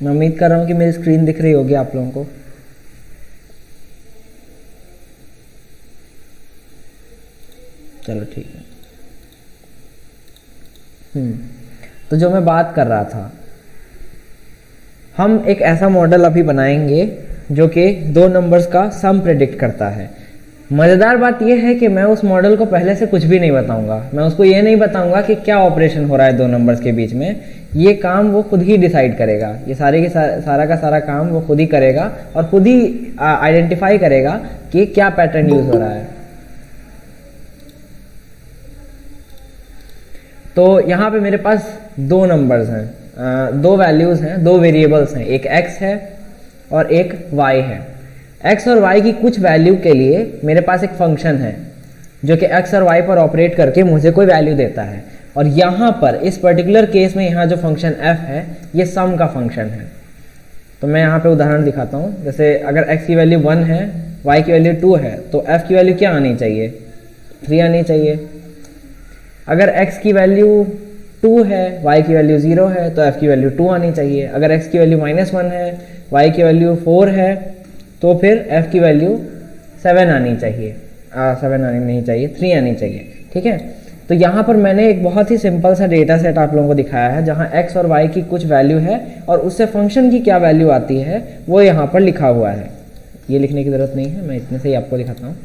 मैं उम्मीद कर रहा हूँ कि मेरी स्क्रीन दिख रही होगी आप लोगों को। चलो ठीक है। तो जो मैं बात कर रहा था, हम एक ऐसा मॉडल अभी बनाएंगे जो कि दो नंबर्स का सम प्रेडिक्ट करता है। मज़ेदार बात यह है कि मैं उस मॉडल को पहले से कुछ भी नहीं बताऊंगा। मैं उसको ये नहीं बताऊंगा कि क्या ऑपरेशन हो रहा है दो नंबर्स के बीच में। ये काम वो खुद ही डिसाइड करेगा। ये सारा का सारा काम वो खुद ही करेगा और खुद ही आइडेंटिफाई करेगा कि क्या पैटर्न यूज हो रहा है। तो यहाँ पे मेरे पास दो नंबर्स हैं, दो वैल्यूज़ हैं, दो वेरिएबल्स हैं, एक x है और एक y है। x और y की कुछ वैल्यू के लिए मेरे पास एक फंक्शन है जो कि x और y पर ऑपरेट करके मुझे कोई वैल्यू देता है। और यहाँ पर इस पर्टिकुलर केस में यहाँ जो फंक्शन f है ये सम का फंक्शन है। तो मैं यहाँ पे उदाहरण दिखाता हूँ। जैसे अगर x की वैल्यू 1 है, y की वैल्यू 2 है, तो f की वैल्यू क्या आनी चाहिए? 3 आनी चाहिए। अगर x की वैल्यू 2 है, y की वैल्यू 0 है, तो f की वैल्यू 2 आनी चाहिए। अगर x की वैल्यू -1 है, y की वैल्यू 4 है, तो फिर f की वैल्यू 7 आनी चाहिए। 7 आनी नहीं चाहिए, 3 आनी चाहिए। ठीक है। तो यहाँ पर मैंने एक बहुत ही सिंपल सा डेटा सेट आप लोगों को दिखाया है जहाँ x और y की कुछ वैल्यू है और उससे फंक्शन की क्या वैल्यू आती है वो यहाँ पर लिखा हुआ है। ये लिखने की ज़रूरत नहीं है, मैं इतने से ही आपको दिखाता हूँ।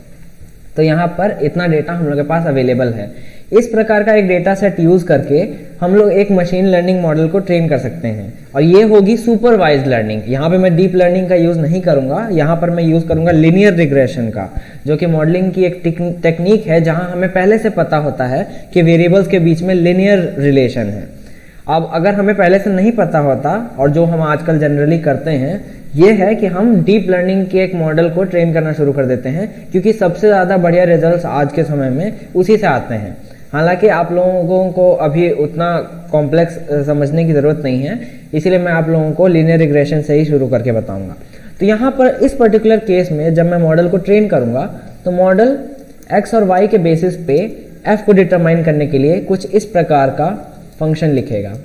तो यहाँ पर इतना डेटा हम लोग के पास अवेलेबल है। इस प्रकार का एक डेटा सेट यूज़ करके हम लोग एक मशीन लर्निंग मॉडल को ट्रेन कर सकते हैं और ये होगी सुपरवाइज्ड लर्निंग। यहाँ पे मैं डीप लर्निंग का यूज़ नहीं करूँगा, यहाँ पर मैं यूज़ करूँगा लिनियर रिग्रेशन का, जो कि मॉडलिंग की एक टेक्निक है जहाँ हमें पहले से पता होता है कि वेरिएबल्स के बीच में लिनियर रिलेशन है। अब अगर हमें पहले से नहीं पता होता और जो हम आजकल जनरली करते हैं ये है कि हम डीप लर्निंग के एक मॉडल को ट्रेन करना शुरू कर देते हैं, क्योंकि सबसे ज़्यादा बढ़िया रिजल्ट्स आज के समय में उसी से आते हैं। हालांकि आप लोगों को अभी उतना कॉम्प्लेक्स समझने की ज़रूरत नहीं है, इसीलिए मैं आप लोगों को लीनियर रिग्रेशन से ही शुरू करके बताऊंगा। तो यहाँ पर इस पर्टिकुलर केस में जब मैं मॉडल को ट्रेन करूँगा तो मॉडल x और y के बेसिस पे f को डिटरमाइन करने के लिए कुछ इस प्रकार का फंक्शन लिखेगा।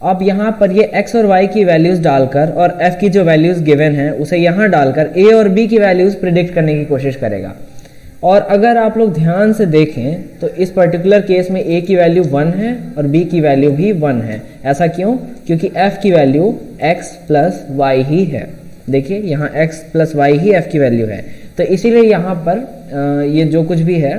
अब यहाँ पर ये x और y की वैल्यूज़ डालकर और f की जो वैल्यूज़ गिवन है उसे यहाँ डालकर a और b की वैल्यूज़ प्रिडिक्ट करने की कोशिश करेगा। और अगर आप लोग ध्यान से देखें तो इस पर्टिकुलर केस में a की वैल्यू 1 है और b की वैल्यू भी 1 है। ऐसा क्यों? क्योंकि f की वैल्यू x प्लस y ही है। देखिए यहाँ x प्लस y ही f की वैल्यू है, तो इसीलिए यहाँ पर ये जो कुछ भी है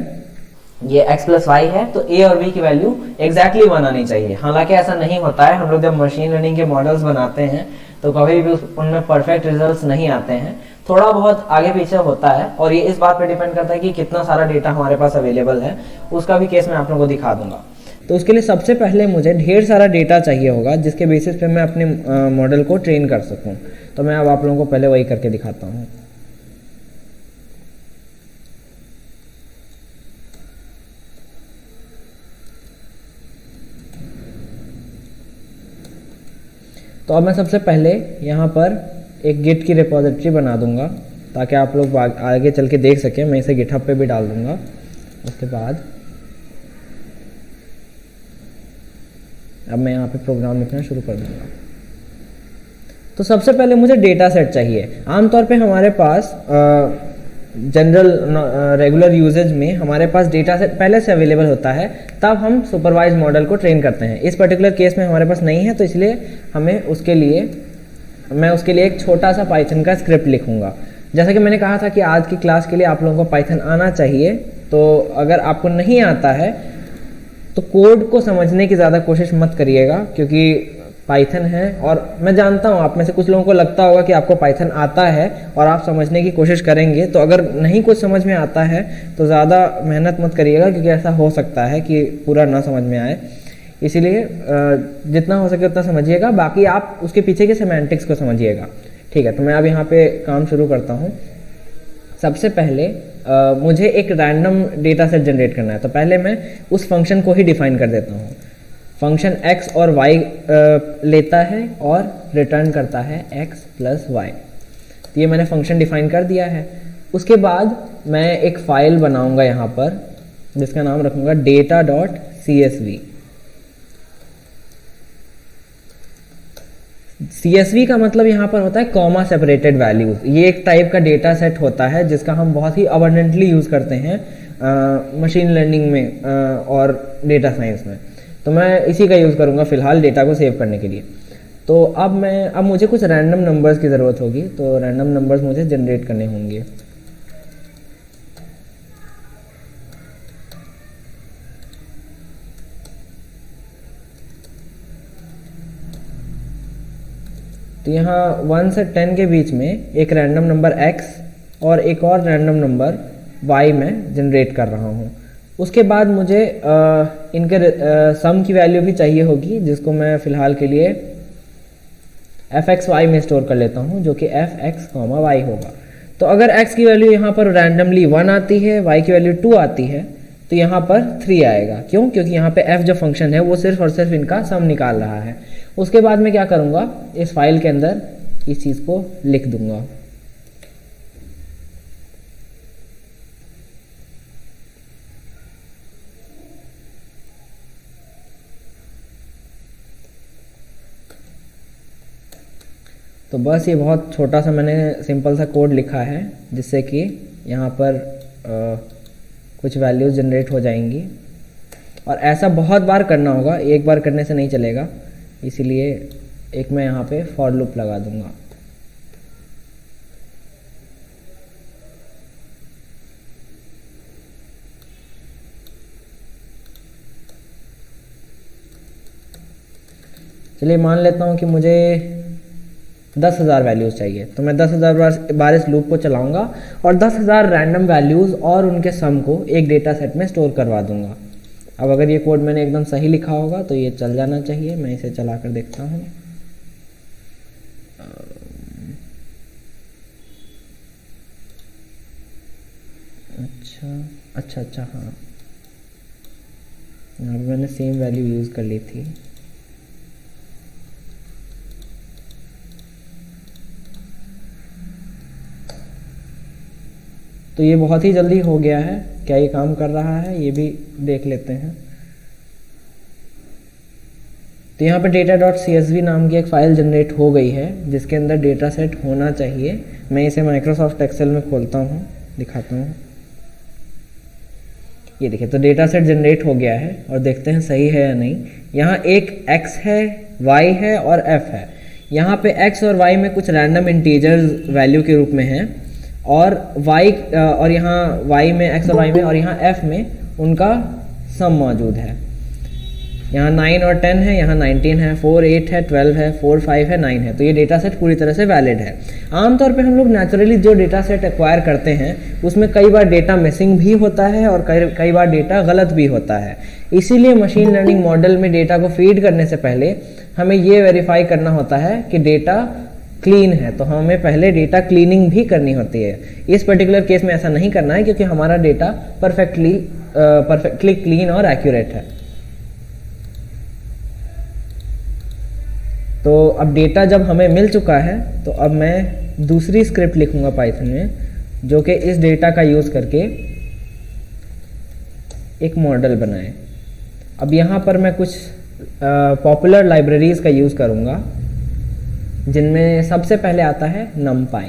ये x प्लस y है, तो a और b की वैल्यू एग्जैक्टली 1 आनी चाहिए। हालांकि ऐसा नहीं होता है। हम लोग जब मशीन लर्निंग के मॉडल्स बनाते हैं तो कभी भी उनमें परफेक्ट रिजल्ट्स नहीं आते हैं, थोड़ा बहुत आगे पीछे होता है और ये इस बात पे डिपेंड करता है कि कितना सारा डेटा हमारे पास अवेलेबल है। उसका भी केस मैं आप लोगों को दिखा दूंगा। तो उसके लिए सबसे पहले मुझे ढेर सारा डेटा चाहिए होगा जिसके बेसिस पे मैं अपने मॉडल को ट्रेन कर सकूं। तो मैं अब आप लोगों को पहले वही करके दिखाता हूँ। तो अब मैं सबसे पहले यहाँ पर एक गिट की रिपोजिटरी बना दूंगा ताकि आप लोग आगे चल के देख सकें। मैं इसे गिटहब पे भी डाल दूंगा। उसके बाद अब मैं यहाँ पे प्रोग्राम लिखना शुरू कर दूंगा। तो सबसे पहले मुझे डेटा सेट चाहिए। आमतौर पे हमारे पास जनरल रेगुलर यूजेज में हमारे पास डेटा सेट पहले से अवेलेबल होता है, तब हम सुपरवाइज मॉडल को ट्रेन करते हैं। इस पर्टिकुलर केस में हमारे पास नहीं है, तो इसलिए मैं उसके लिए एक छोटा सा पाइथन का स्क्रिप्ट लिखूंगा। जैसा कि मैंने कहा था कि आज की क्लास के लिए आप लोगों को पाइथन आना चाहिए। तो अगर आपको नहीं आता है तो कोड को समझने की ज़्यादा कोशिश मत करिएगा, क्योंकि पाइथन है और मैं जानता हूँ आप में से कुछ लोगों को लगता होगा कि आपको पाइथन आता है और आप समझने की कोशिश करेंगे। तो अगर नहीं कुछ समझ में आता है तो ज़्यादा मेहनत मत करिएगा, क्योंकि ऐसा हो सकता है कि पूरा ना समझ में आए। इसीलिए जितना हो सके उतना समझिएगा, बाकी आप उसके पीछे के सेमेंटिक्स को समझिएगा। ठीक है। तो मैं अब यहाँ पे काम शुरू करता हूँ। सबसे पहले मुझे एक रैंडम डेटा सेट जनरेट करना है, तो पहले मैं उस फंक्शन को ही डिफाइन कर देता हूँ। फंक्शन x और y लेता है और रिटर्न करता है x प्लस y। तो ये मैंने फंक्शन डिफाइन कर दिया है। उसके बाद मैं एक फाइल बनाऊंगा यहाँ पर जिसका नाम रखूंगा data.csv। CSV का मतलब यहाँ पर होता है कॉमा सेपरेटेड वैल्यूज। ये एक टाइप का डेटा सेट होता है जिसका हम बहुत ही अबंडेंटली यूज़ करते हैं मशीन लर्निंग में और डेटा साइंस में। तो मैं इसी का यूज़ करूँगा फिलहाल डेटा को सेव करने के लिए। तो अब मुझे कुछ रैंडम नंबर्स की ज़रूरत होगी, तो रैंडम नंबर्स मुझे जनरेट करने होंगे। तो यहाँ 1 से 10 के बीच में एक रैंडम नंबर x और एक और रैंडम नंबर y में जनरेट कर रहा हूँ। उसके बाद मुझे इनके सम की वैल्यू भी चाहिए होगी, जिसको मैं फ़िलहाल के लिए fxy में स्टोर कर लेता हूँ, जो कि fx, y होगा। तो अगर x की वैल्यू यहाँ पर रैंडमली 1 आती है, y की वैल्यू 2 आती है, तो यहाँ पर 3 आएगा। क्यों? क्योंकि यहाँ पे f जो फंक्शन है वो सिर्फ और सिर्फ इनका सम निकाल रहा है। उसके बाद मैं क्या करूँगा, इस फाइल के अंदर इस चीज़ को लिख दूंगा। तो बस ये बहुत छोटा सा मैंने सिंपल सा कोड लिखा है, जिससे कि यहाँ पर कुछ वैल्यूज जनरेट हो जाएंगी। और ऐसा बहुत बार करना होगा, एक बार करने से नहीं चलेगा, इसीलिए एक मैं यहाँ पे फॉर लूप लगा दूंगा। चलिए मान लेता हूँ कि मुझे 10,000 वैल्यूज़ चाहिए, तो मैं 10,000 बार इस लूप को चलाऊंगा और 10,000 रैंडम वैल्यूज़ और उनके सम को एक डेटा सेट में स्टोर करवा दूंगा। अब अगर ये कोड मैंने एकदम सही लिखा होगा तो ये चल जाना चाहिए। मैं इसे चला कर देखता हूँ। अच्छा हाँ, यहाँ पे मैंने सेम वैल्यू यूज़ कर ली थी। तो ये बहुत ही जल्दी हो गया है। क्या ये काम कर रहा है ये भी देख लेते हैं। तो यहाँ पे data.csv नाम की एक फ़ाइल जनरेट हो गई है, जिसके अंदर डेटा सेट होना चाहिए। मैं इसे माइक्रोसॉफ्ट एक्सेल में खोलता हूँ, दिखाता हूँ। ये देखिए, तो डेटा सेट जनरेट हो गया है और देखते हैं सही है या नहीं। यहाँ एक x है, y है और f है। यहाँ पे x और y में कुछ रैंडम इंटीजर्स वैल्यू के रूप में हैं, और y और यहाँ y में, x और y में, और यहाँ f में उनका सम मौजूद है। यहाँ 9 और 10 है, यहाँ 19 है, 4 8 है, 12 है, 4 5 है, 9 है। तो ये डेटा सेट पूरी तरह से वैलिड है। आमतौर पे हम लोग नेचुरली जो डेटा सेट एक्वायर करते हैं उसमें कई बार डेटा मिसिंग भी होता है और कई बार डेटा गलत भी होता है। इसीलिए मशीन लर्निंग मॉडल में डेटा को फीड करने से पहले हमें ये वेरीफाई करना होता है कि डेटा क्लीन है। तो हमें पहले डेटा क्लीनिंग भी करनी होती है। इस पर्टिकुलर केस में ऐसा नहीं करना है, क्योंकि हमारा डेटा परफेक्टली क्लीन और एक्यूरेट है। तो अब डेटा जब हमें मिल चुका है, तो अब मैं दूसरी स्क्रिप्ट लिखूंगा पाइथन में, जो कि इस डेटा का यूज़ करके एक मॉडल बनाए। अब यहाँ पर मैं कुछ पॉपुलर लाइब्रेरीज़ का यूज़ करूँगा, जिनमें सबसे पहले आता है numpy।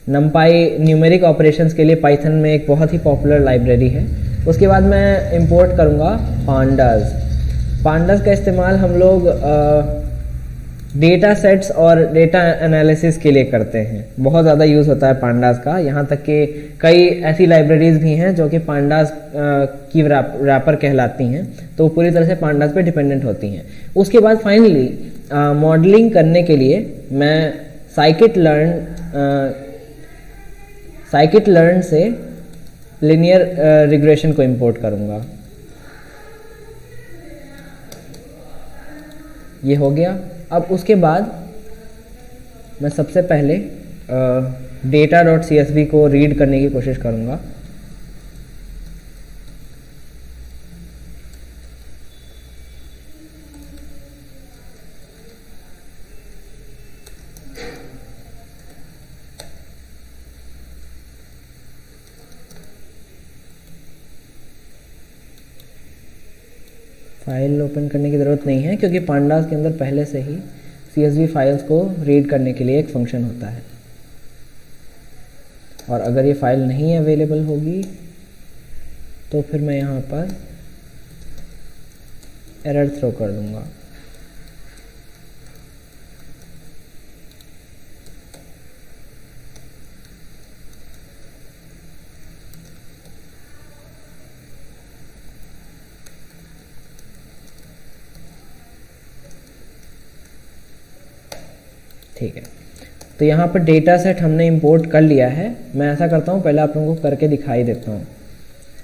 numpy न्यूमेरिक ऑपरेशंस के लिए पाइथन में एक बहुत ही पॉपुलर लाइब्रेरी है। उसके बाद मैं इंपोर्ट करूँगा pandas। pandas का इस्तेमाल हम लोग डेटा सेट्स और डेटा एनालिसिस के लिए करते हैं। बहुत ज़्यादा यूज़ होता है pandas का। यहाँ तक कि कई ऐसी लाइब्रेरीज़ भी हैं जो कि pandas की रैपर कहलाती हैं, तो पूरी तरह से pandas पे डिपेंडेंट होती हैं। उसके बाद फाइनली मॉडलिंग करने के लिए मैं scikit-learn से लिनियर रिग्रेशन को इंपोर्ट करूँगा। ये हो गया। अब उसके बाद मैं सबसे पहले data.csv को रीड करने की कोशिश करूँगा। फाइल ओपन करने की ज़रूरत नहीं है क्योंकि पांडास के अंदर पहले से ही CSV फाइल्स को रीड करने के लिए एक फंक्शन होता है। और अगर ये फाइल नहीं अवेलेबल होगी तो फिर मैं यहाँ पर एरर थ्रो कर दूँगा। ठीक है, तो यहाँ पर डेटा सेट हमने इंपोर्ट कर लिया है। मैं ऐसा करता हूँ, पहले आप लोगों को करके दिखाई देता हूँ।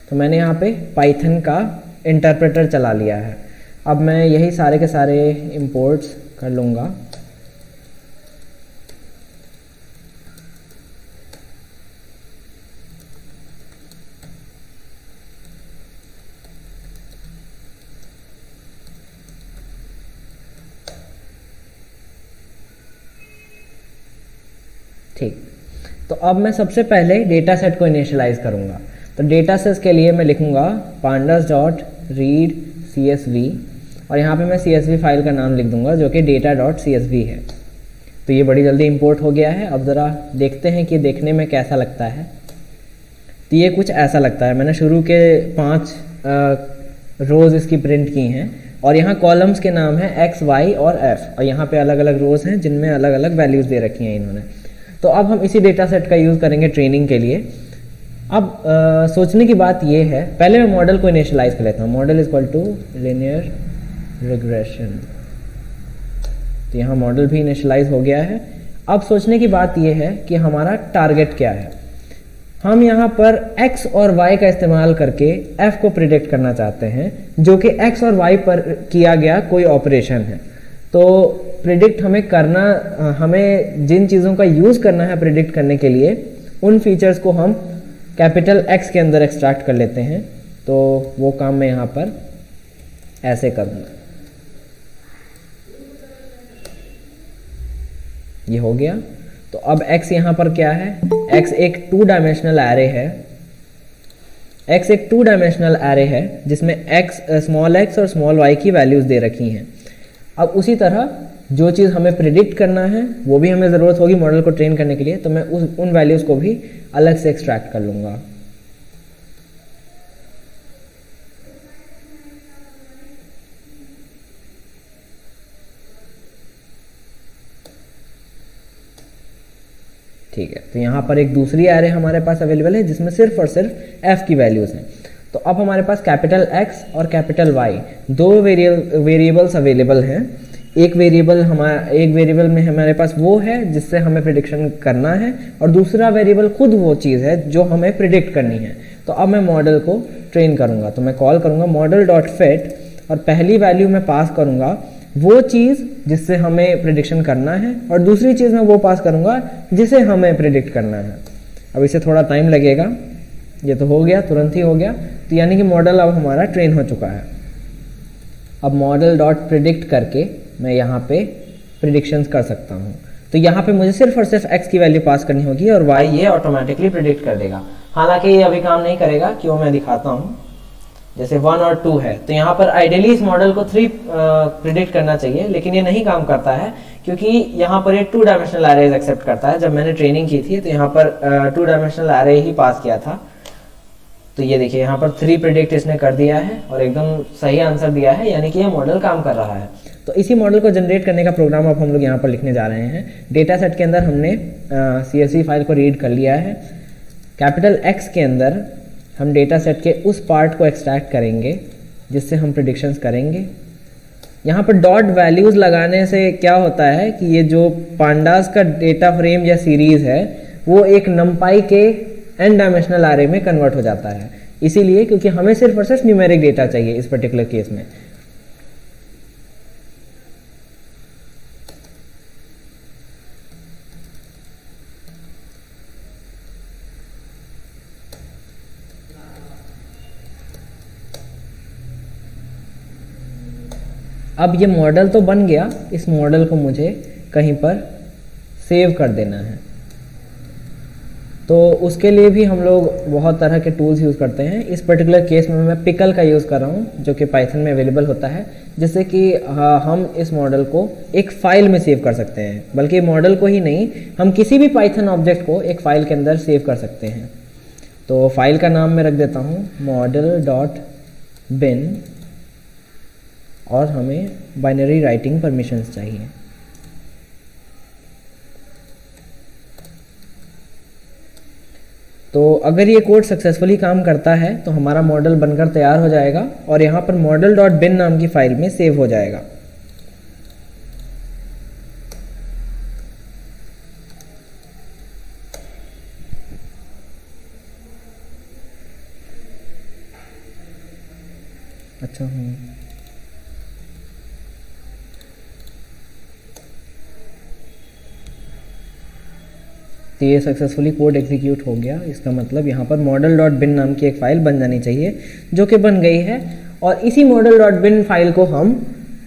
तो मैंने यहाँ पे पाइथन का इंटरप्रेटर चला लिया है। अब मैं यही सारे के सारे इंपोर्ट्स कर लूँगा। ठीक, तो अब मैं सबसे पहले डेटा सेट को इनिशियलाइज करूँगा। तो डेटा सेट के लिए मैं लिखूँगा pandas डॉट रीड CSV और यहाँ पे मैं CSV फाइल का नाम लिख दूँगा जो कि data.csv है। तो ये बड़ी जल्दी इंपोर्ट हो गया है। अब ज़रा देखते हैं कि देखने में कैसा लगता है। तो ये कुछ ऐसा लगता है। मैंने शुरू के 5 रोज़ इसकी प्रिंट की हैं और यहाँ कॉलम्स के नाम हैं X, Y और F और यहाँ पे अलग अलग रोज़ हैं जिनमें अलग अलग वैल्यूज़ दे रखी हैं इन्होंने। तो अब हम इसी डेटा सेट का यूज़ करेंगे ट्रेनिंग के लिए। अब सोचने की बात ये है, पहले मैं मॉडल को इनिशियलाइज कर लेता हूँ। Model is equal to linear regression. तो यहाँ मॉडल भी इनिशियलाइज हो गया है। अब सोचने की बात ये है कि हमारा टारगेट क्या है। हम यहाँ पर x और y का इस्तेमाल करके f को प्रिडिक्ट करना चाहते हैं जो कि x और y पर किया गया कोई ऑपरेशन है। तो प्रिडिक्ट हमें करना, हमें जिन चीज़ों का यूज़ करना है प्रिडिक्ट करने के लिए, उन फीचर्स को हम कैपिटल X के अंदर एक्सट्रैक्ट कर लेते हैं। तो वो काम मैं यहाँ पर ऐसे करूँगा। ये हो गया। तो अब X यहाँ पर क्या है? X एक 2 डायमेंशनल एरे है। X एक 2 डायमेंशनल एरे है जिसमें X, स्मॉल x और स्मॉल y की वैल्यूज़ दे रखी हैं। अब उसी तरह जो चीज़ हमें प्रिडिक्ट करना है वो भी हमें ज़रूरत होगी मॉडल को ट्रेन करने के लिए, तो मैं उन वैल्यूज़ को भी अलग से एक्सट्रैक्ट कर लूँगा। ठीक है, तो यहाँ पर एक दूसरी एरे हमारे पास अवेलेबल है जिसमें सिर्फ और सिर्फ f की वैल्यूज़ हैं। तो अब हमारे पास कैपिटल X और कैपिटल Y दो वेरिएबल्स अवेलेबल हैं। एक वेरिएबल में हमारे पास वो है जिससे हमें प्रिडिक्शन करना है और दूसरा वेरिएबल खुद वो चीज़ है जो हमें प्रिडिक्ट करनी है। तो अब मैं मॉडल को ट्रेन करूँगा। तो मैं कॉल करूँगा मॉडल डॉट फिट और पहली वैल्यू मैं पास करूँगा वो चीज़ जिससे हमें प्रिडिक्शन करना है और दूसरी चीज़ मैं वो पास करूँगा जिसे हमें प्रिडिक्ट करना है। अब इसे थोड़ा टाइम लगेगा। ये तो हो गया, तुरंत ही हो गया। तो यानी कि मॉडल अब हमारा ट्रेन हो चुका है। अब मॉडल डॉट प्रिडिक्ट करके मैं यहाँ पे प्रिडिक्शंस कर सकता हूँ। तो यहाँ पे मुझे सिर्फ और सिर्फ x की वैल्यू पास करनी होगी और y ये ऑटोमेटिकली प्रिडिक्ट कर देगा। हालांकि ये अभी काम नहीं करेगा, क्यों मैं दिखाता हूँ। जैसे 1 और 2 है तो यहाँ पर आइडियली इस मॉडल को 3 प्रिडिक्ट करना चाहिए, लेकिन ये नहीं काम करता है क्योंकि यहाँ पर ये 2 डायमेंशनल एरेज एक्सेप्ट करता है। जब मैंने ट्रेनिंग की थी तो यहाँ पर 2 डायमेंशनल एरे ही पास किया था। तो ये देखिए यहाँ पर 3 प्रिडिक्ट इसने कर दिया है और एकदम सही आंसर दिया है, यानी कि ये मॉडल काम कर रहा है। तो इसी मॉडल को जनरेट करने का प्रोग्राम अब हम लोग यहाँ पर लिखने जा रहे हैं। डेटा सेट के अंदर हमने CSV फाइल को रीड कर लिया है। कैपिटल X के अंदर हम डेटा सेट के उस पार्ट को एक्सट्रैक्ट करेंगे जिससे हम प्रिडिक्शंस करेंगे। यहाँ पर डॉट वैल्यूज़ लगाने से क्या होता है कि ये जो पांडास का डेटा फ्रेम या सीरीज़ है वो एक नमपाई के n डायमेंशनल एरे में कन्वर्ट हो जाता है। इसीलिए क्योंकि हमें सिर्फ और सिर्फ न्यूमेरिक डेटा चाहिए इस पर्टिकुलर केस में। अब ये मॉडल तो बन गया, इस मॉडल को मुझे कहीं पर सेव कर देना है। तो उसके लिए भी हम लोग बहुत तरह के टूल्स यूज़ करते हैं। इस पर्टिकुलर केस में मैं पिकल का यूज़ कर रहा हूँ, जो कि पाइथन में अवेलेबल होता है, जिससे कि हम इस मॉडल को एक फ़ाइल में सेव कर सकते हैं। बल्कि मॉडल को ही नहीं, हम किसी भी पाइथन ऑब्जेक्ट को एक फ़ाइल के अंदर सेव कर सकते हैं। तो फाइल का नाम मैं रख देता हूँ model.bin, और हमें बाइनरी राइटिंग परमिशंस चाहिए। तो अगर ये कोड सक्सेसफुली काम करता है तो हमारा मॉडल बनकर तैयार हो जाएगा और यहाँ पर model.bin नाम की फाइल में सेव हो जाएगा। अच्छा, तो ये सक्सेसफुली कोड एग्जीक्यूट हो गया। इसका मतलब यहाँ पर model.bin नाम की एक फ़ाइल बन जानी चाहिए, जो कि बन गई है। और इसी model.bin फाइल को हम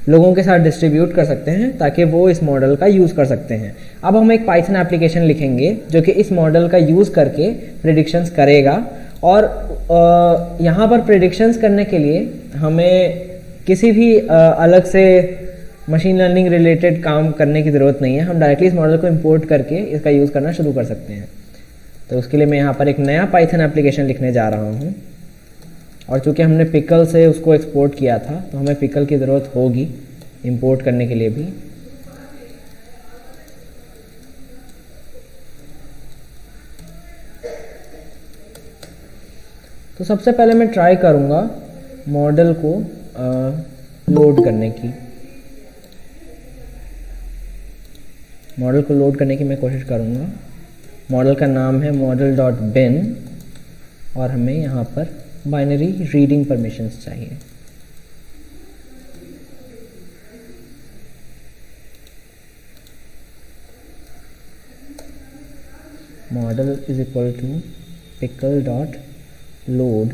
लोगों के साथ डिस्ट्रीब्यूट कर सकते हैं ताकि वो इस मॉडल का यूज़ कर सकते हैं। अब हम एक पाइथन एप्लीकेशन लिखेंगे जो कि इस मॉडल का यूज़ करके प्रेडिक्शंस करेगा। और यहाँ पर प्रेडिक्शंस करने के लिए हमें किसी भी अलग से मशीन लर्निंग रिलेटेड काम करने की ज़रूरत नहीं है। हम डायरेक्टली इस मॉडल को इंपोर्ट करके इसका यूज़ करना शुरू कर सकते हैं। तो उसके लिए मैं यहाँ पर एक नया पाइथन एप्लीकेशन लिखने जा रहा हूँ, और चूँकि हमने पिकल से उसको एक्सपोर्ट किया था तो हमें पिकल की ज़रूरत होगी इंपोर्ट करने के लिए भी। तो सबसे पहले मैं ट्राई करूँगा मॉडल को लोड करने की। मॉडल को लोड करने की मैं कोशिश करूँगा। मॉडल का नाम है model.bin, और हमें यहाँ पर बाइनरी रीडिंग परमिशंस चाहिए। Model is equal to pickle.load,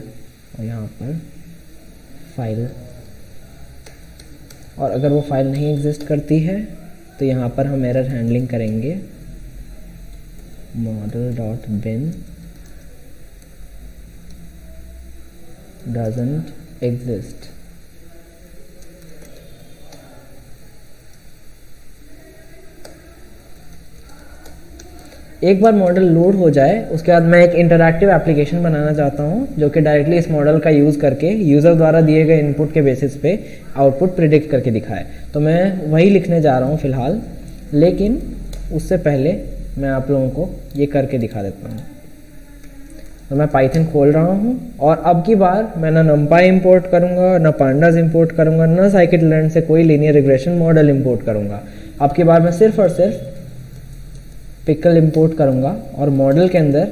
और यहाँ पर फाइल। और अगर वो फाइल नहीं एग्जिस्ट करती है तो यहाँ पर हम एरर हैंडलिंग करेंगे model.bin doesn't exist। एक बार मॉडल लोड हो जाए उसके बाद मैं एक इंटरैक्टिव एप्लीकेशन बनाना चाहता हूँ जो कि डायरेक्टली इस मॉडल का यूज़ करके यूज़र द्वारा दिए गए इनपुट के बेसिस पे आउटपुट प्रिडिक्ट करके दिखाए। तो मैं वही लिखने जा रहा हूँ फ़िलहाल, लेकिन उससे पहले मैं आप लोगों को ये करके दिखा देता हूँ। तो मैं पाइथन खोल रहा हूँ, और अब की बार मैं ना numpy इंपोर्ट करूँगा, ना pandas इंपोर्ट करूँगा, ना scikit-learn से कोई लीनियर रिग्रेशन मॉडल इंपोर्ट करूँगा। अब की बार मैं सिर्फ और सिर्फ पिकल इंपोर्ट करूँगा और मॉडल के अंदर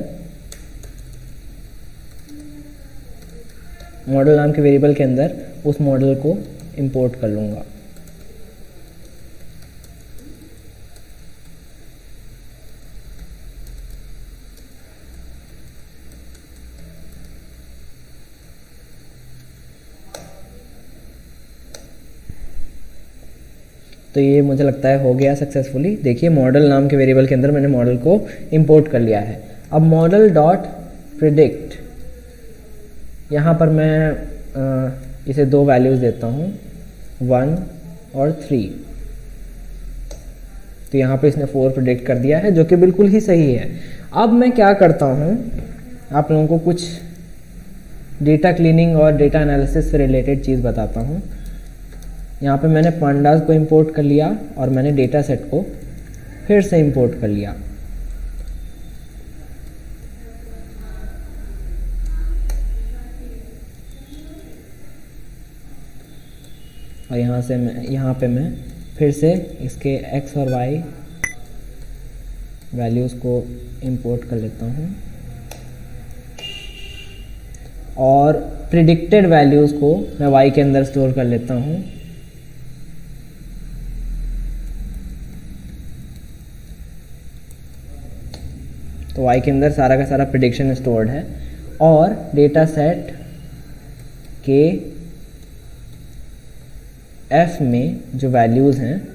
मॉडल नाम के वेरिएबल के अंदर उस मॉडल को इंपोर्ट कर लूँगा। तो ये मुझे लगता है हो गया सक्सेसफुली। देखिए मॉडल नाम के वेरिएबल के अंदर मैंने मॉडल को इंपोर्ट कर लिया है। अब मॉडल डॉट प्रिडिक्ट, यहाँ पर मैं इसे दो वैल्यूज़ देता हूँ 1 और 3। तो यहाँ पे इसने 4 प्रिडिक्ट कर दिया है, जो कि बिल्कुल ही सही है। अब मैं क्या करता हूँ, आप लोगों को कुछ डेटा क्लीनिंग और डेटा एनालिसिस से रिलेटेड चीज़ बताता हूँ। यहाँ पे मैंने पांडास को इंपोर्ट कर लिया और मैंने डेटा सेट को फिर से इंपोर्ट कर लिया। और यहाँ पे मैं फिर से इसके x और y वैल्यूज़ को इंपोर्ट कर लेता हूँ, और प्रिडिक्टेड वैल्यूज़ को मैं y के अंदर स्टोर कर लेता हूँ। तो y के अंदर सारा का सारा प्रिडिक्शन स्टोर्ड है, और डेटा सेट के f में जो वैल्यूज़ हैं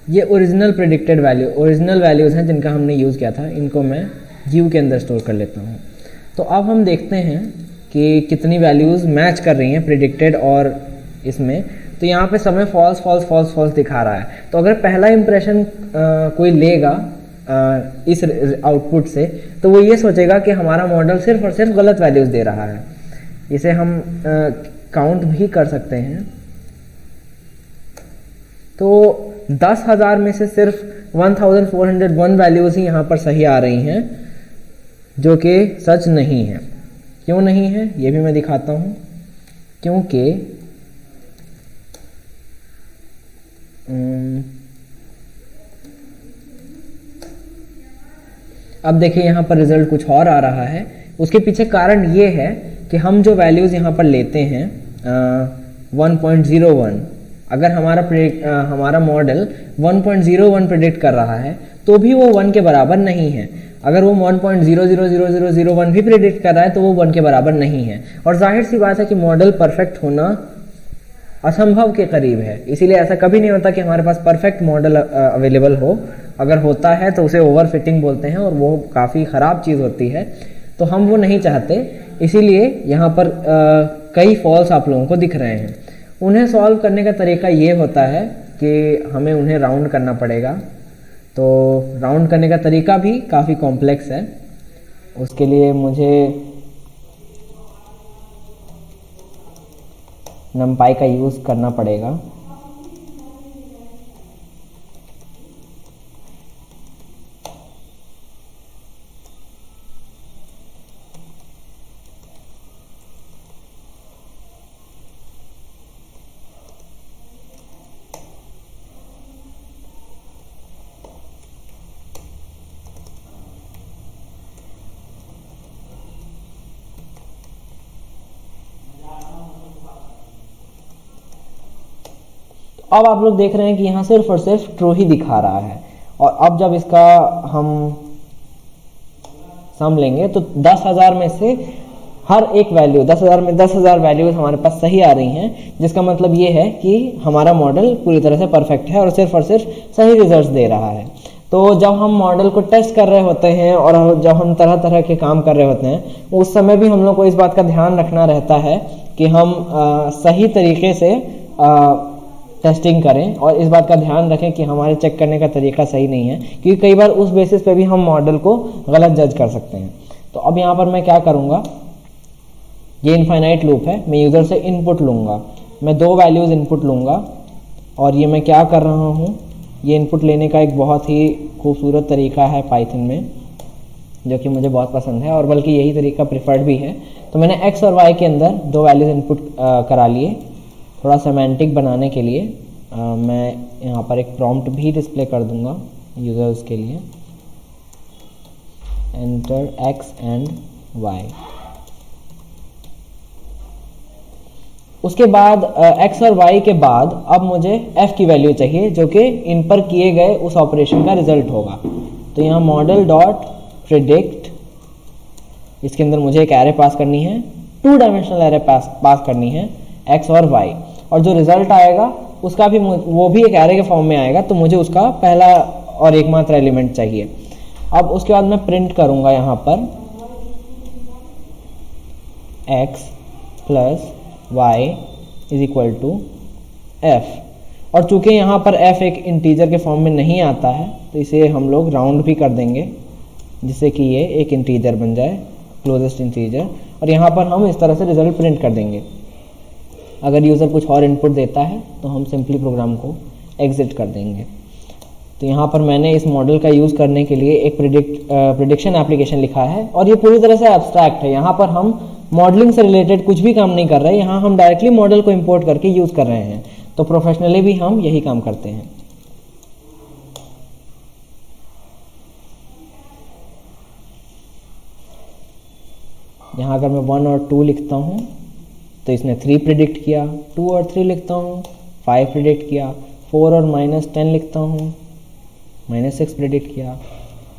ये ओरिजिनल प्रिडिक्टेड वैल्यूज़ हैं जिनका हमने यूज़ किया था। इनको मैं यू के अंदर स्टोर कर लेता हूँ। तो अब हम देखते हैं कि कितनी वैल्यूज़ मैच कर रही हैं प्रिडिक्टेड और इसमें। तो यहाँ पे समय फॉल्स फॉल्स फॉल्स फॉल्स दिखा रहा है। तो अगर पहला इंप्रेशन कोई लेगा इस आउटपुट से, तो वो ये सोचेगा कि हमारा मॉडल सिर्फ और सिर्फ गलत वैल्यूज़ दे रहा है। इसे हम काउंट भी कर सकते हैं। तो 10,000 में से सिर्फ 1401 वैल्यूज़ ही यहाँ पर सही आ रही हैं, जो कि सच नहीं है। क्यों नहीं है ये भी मैं दिखाता हूँ। क्योंकि अब देखिए यहाँ पर रिजल्ट कुछ और आ रहा है। उसके पीछे कारण ये है कि हम जो वैल्यूज़ यहाँ पर लेते हैं 1.01, अगर हमारा मॉडल 1.01 प्रिडिक्ट कर रहा है तो भी वो 1 के बराबर नहीं है। अगर वो 1.000001 भी प्रिडिक्ट कर रहा है तो वो 1 के बराबर नहीं है। और जाहिर सी बात है कि मॉडल परफेक्ट होना असंभव के करीब है। इसीलिए ऐसा कभी नहीं होता कि हमारे पास परफेक्ट मॉडल अवेलेबल हो। अगर होता है तो उसे ओवर फिटिंग बोलते हैं और वो काफ़ी ख़राब चीज़ होती है। तो हम वो नहीं चाहते, इसीलिए यहाँ पर कई फॉल्स आप लोगों को दिख रहे हैं। उन्हें सॉल्व करने का तरीका ये होता है कि हमें उन्हें राउंड करना पड़ेगा। तो राउंड करने का तरीका भी काफ़ी कॉम्प्लेक्स है। उसके लिए मुझे numpy का यूज़ करना पड़ेगा। अब आप लोग देख रहे हैं कि यहाँ सिर्फ और सिर्फ ट्रू ही दिखा रहा है। और अब जब इसका हम सम लेंगे तो 10,000 में से हर एक वैल्यू 10,000 में 10,000 वैल्यूज हमारे पास सही आ रही हैं, जिसका मतलब ये है कि हमारा मॉडल पूरी तरह से परफेक्ट है और सिर्फ सही रिजल्ट्स दे रहा है। तो जब हम मॉडल को टेस्ट कर रहे होते हैं और जब हम तरह तरह के काम कर रहे होते हैं, उस समय भी हम लोग को इस बात का ध्यान रखना रहता है कि हम सही तरीके से टेस्टिंग करें और इस बात का ध्यान रखें कि हमारे चेक करने का तरीका सही नहीं है, क्योंकि कई बार उस बेसिस पे भी हम मॉडल को गलत जज कर सकते हैं। तो अब यहाँ पर मैं क्या करूँगा, ये इनफाइनाइट लूप है, मैं यूज़र से इनपुट लूँगा, मैं 2 वैल्यूज़ इनपुट लूँगा। और ये मैं क्या कर रहा हूँ, ये इनपुट लेने का एक बहुत ही खूबसूरत तरीका है पाइथन में, जो कि मुझे बहुत पसंद है और बल्कि यही तरीका प्रिफर्ड भी है। तो मैंने x और y के अंदर 2 वैल्यूज़ इनपुट करा लिए। थोड़ा सेमेंटिक बनाने के लिए मैं यहाँ पर एक प्रॉम्प्ट भी डिस्प्ले कर दूँगा यूज़र्स के लिए, एंटर x एंड y। उसके बाद x और y के बाद अब मुझे f की वैल्यू चाहिए, जो कि इन पर किए गए उस ऑपरेशन का रिजल्ट होगा। तो यहाँ मॉडल डॉट प्रिडिक्ट, इसके अंदर मुझे एक एरे पास करनी है, 2 डायमेंशनल एरे पास करनी है x और y, और जो रिजल्ट आएगा उसका भी वो भी एक एरे के फॉर्म में आएगा। तो मुझे उसका पहला और एकमात्र एलिमेंट चाहिए। अब उसके बाद मैं प्रिंट करूँगा यहाँ पर x plus y is equal to f। और चूंकि यहाँ पर f एक इंटीजर के फॉर्म में नहीं आता है, तो इसे हम लोग राउंड भी कर देंगे, जिससे कि ये एक इंटीजर बन जाए, क्लोजेस्ट इंटीजर। और यहाँ पर हम इस तरह से रिजल्ट प्रिंट कर देंगे। अगर यूज़र कुछ और इनपुट देता है तो हम सिंपली प्रोग्राम को एग्जिट कर देंगे। तो यहाँ पर मैंने इस मॉडल का यूज़ करने के लिए एक प्रिडिक्शन एप्लीकेशन लिखा है, और ये पूरी तरह से एब्स्ट्रैक्ट है। यहाँ पर हम मॉडलिंग से रिलेटेड कुछ भी काम नहीं कर रहे, यहाँ हम डायरेक्टली मॉडल को इंपोर्ट करके यूज़ कर रहे हैं। तो प्रोफेशनली भी हम यही काम करते हैं। यहाँ अगर मैं 1 और 2 लिखता हूँ तो इसने 3 प्रिडिक्ट किया, 2 और 3 लिखता हूँ 5 प्रिडिक्ट किया, 4 और -10 लिखता हूँ -6 प्रिडिक्ट किया,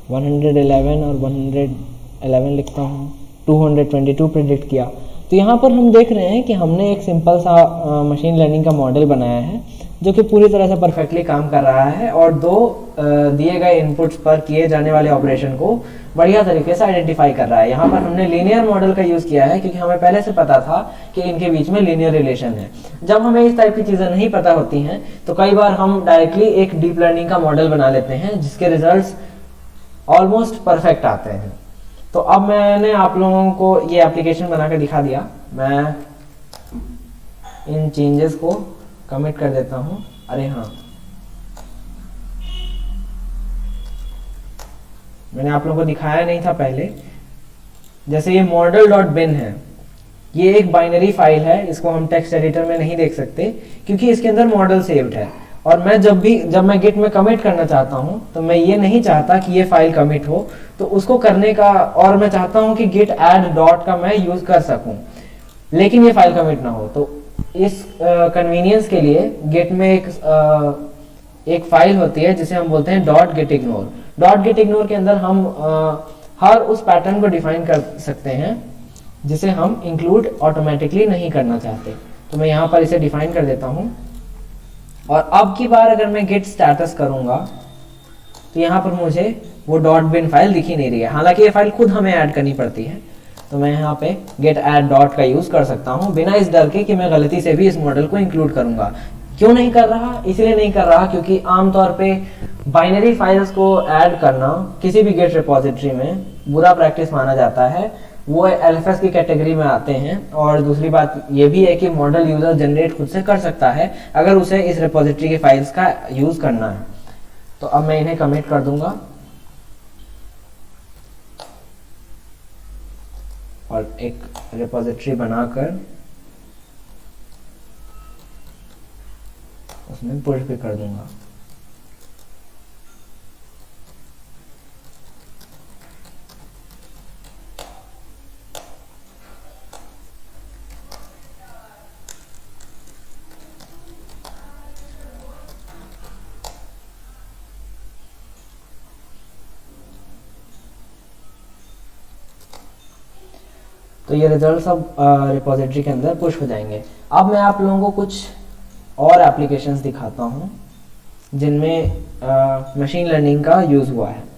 111 और 111 लिखता हूँ 222 प्रिडिक्ट किया। तो यहाँ पर हम देख रहे हैं कि हमने एक सिंपल सा मशीन लर्निंग का मॉडल बनाया है, जो कि पूरी तरह से परफेक्टली काम कर रहा है और दो दिए गए इनपुट्स पर किए जाने वाले ऑपरेशन को बढ़िया तरीके से आइडेंटिफाई कर रहा है। यहाँ पर हमने लीनियर मॉडल का यूज किया है क्योंकि हमें पहले से पता था कि इनके बीच में लीनियर रिलेशन है। जब हमें इस टाइप की चीजें नहीं पता होती हैं तो कई बार हम डायरेक्टली एक डीप लर्निंग का मॉडल बना लेते हैं जिसके रिजल्ट्स ऑलमोस्ट परफेक्ट आते हैं। तो अब मैंने आप लोगों को ये एप्लीकेशन बनाकर दिखा दिया। मैं इन चेंजेस को कमिट कर देता हूं। अरे हाँ, मैंने आप लोगों को दिखाया नहीं था पहले। जैसे ये model.bin है, ये एक बाइनरी फाइल है, इसको हम टेक्स्ट एडिटर में नहीं देख सकते क्योंकि इसके अंदर मॉडल सेव्ड है। और मैं जब मैं गिट में कमिट करना चाहता हूं तो मैं ये नहीं चाहता कि ये फाइल कमिट हो, तो उसको करने का, और मैं चाहता हूं कि git add डॉट का मैं यूज कर सकूं लेकिन ये फाइल कमिट ना हो। तो इस कन्वीनियंस के लिए गिट में एक फाइल होती है जिसे हम बोलते हैं .gitignore। .gitignore के अंदर हम हर उस पैटर्न को डिफाइन कर सकते हैं जिसे हम इंक्लूड ऑटोमेटिकली नहीं करना चाहते। तो मैं यहाँ पर इसे डिफाइन कर देता हूँ। और अब की बार अगर मैं git status करूंगा तो यहाँ पर मुझे वो .bin फाइल दिख ही नहीं रही है, हालांकि ये फाइल खुद हमें ऐड करनी पड़ती है। तो मैं यहाँ पे get add डॉट का यूज कर सकता हूँ बिना इस डर के कि मैं गलती से भी इस मॉडल को इंक्लूड करूंगा। क्यों नहीं कर रहा? इसलिए नहीं कर रहा क्योंकि आमतौर पे बाइनरी फाइल्स को ऐड करना किसी भी गिट रिपोजिटरी में बुरा प्रैक्टिस माना जाता है, वो LFS की कैटेगरी में आते हैं। और दूसरी बात ये भी है कि मॉडल यूजर जनरेट खुद से कर सकता है अगर उसे इस रिपोजिटरी के फाइल्स का यूज करना है। तो अब मैं इन्हें कमिट कर दूंगा और एक रिपोजिटरी बनाकर उसमें पुश भी कर दूंगा। तो ये रिजल्ट सब रिपोजिटरी के अंदर पुश हो जाएंगे। अब मैं आप लोगों को कुछ और एप्लीकेशंस दिखाता हूं जिनमें मशीन लर्निंग का यूज हुआ है।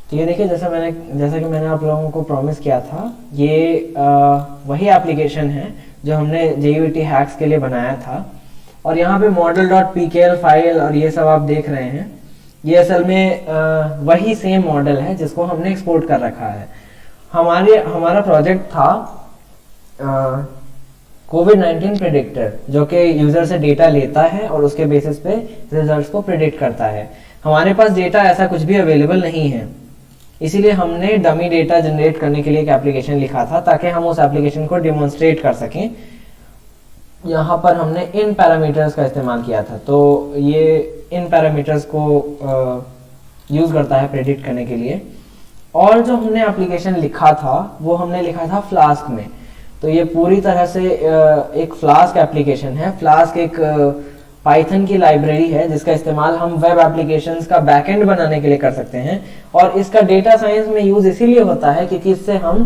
तो ये देखिए, जैसा कि मैंने आप लोगों को प्रॉमिस किया था, ये वही एप्लीकेशन है जो हमने JUIT हैक्स के लिए बनाया था। और यहाँ पे model.pkl फाइल और ये सब आप देख रहे हैं, ये असल में वही सेम मॉडल है जिसको हमने एक्सपोर्ट कर रखा है। हमारा प्रोजेक्ट था COVID-19 प्रेडिक्टर, जो कि यूजर से डेटा लेता है और उसके बेसिस पे रिजल्ट्स को प्रेडिक्ट करता है। हमारे पास डेटा ऐसा कुछ भी अवेलेबल नहीं है, इसीलिए हमने डमी डेटा जनरेट करने के लिए एक एप्लीकेशन लिखा था ताकि हम उस एप्लीकेशन को डेमोन्स्ट्रेट कर सकें। यहाँ पर हमने इन पैरामीटर्स का इस्तेमाल किया था। तो ये इन पैरामीटर्स को यूज करता है प्रेडिक्ट करने के लिए। और जो हमने एप्लीकेशन लिखा था वो हमने लिखा था फ्लास्क में। तो ये पूरी तरह से एक फ्लास्क एप्लीकेशन है। फ्लास्क एक पाइथन की लाइब्रेरी है जिसका इस्तेमाल हम वेब एप्लीकेशंस का बैकएंड बनाने के लिए कर सकते हैं। और इसका डेटा साइंस में यूज इसीलिए होता है क्योंकि इससे हम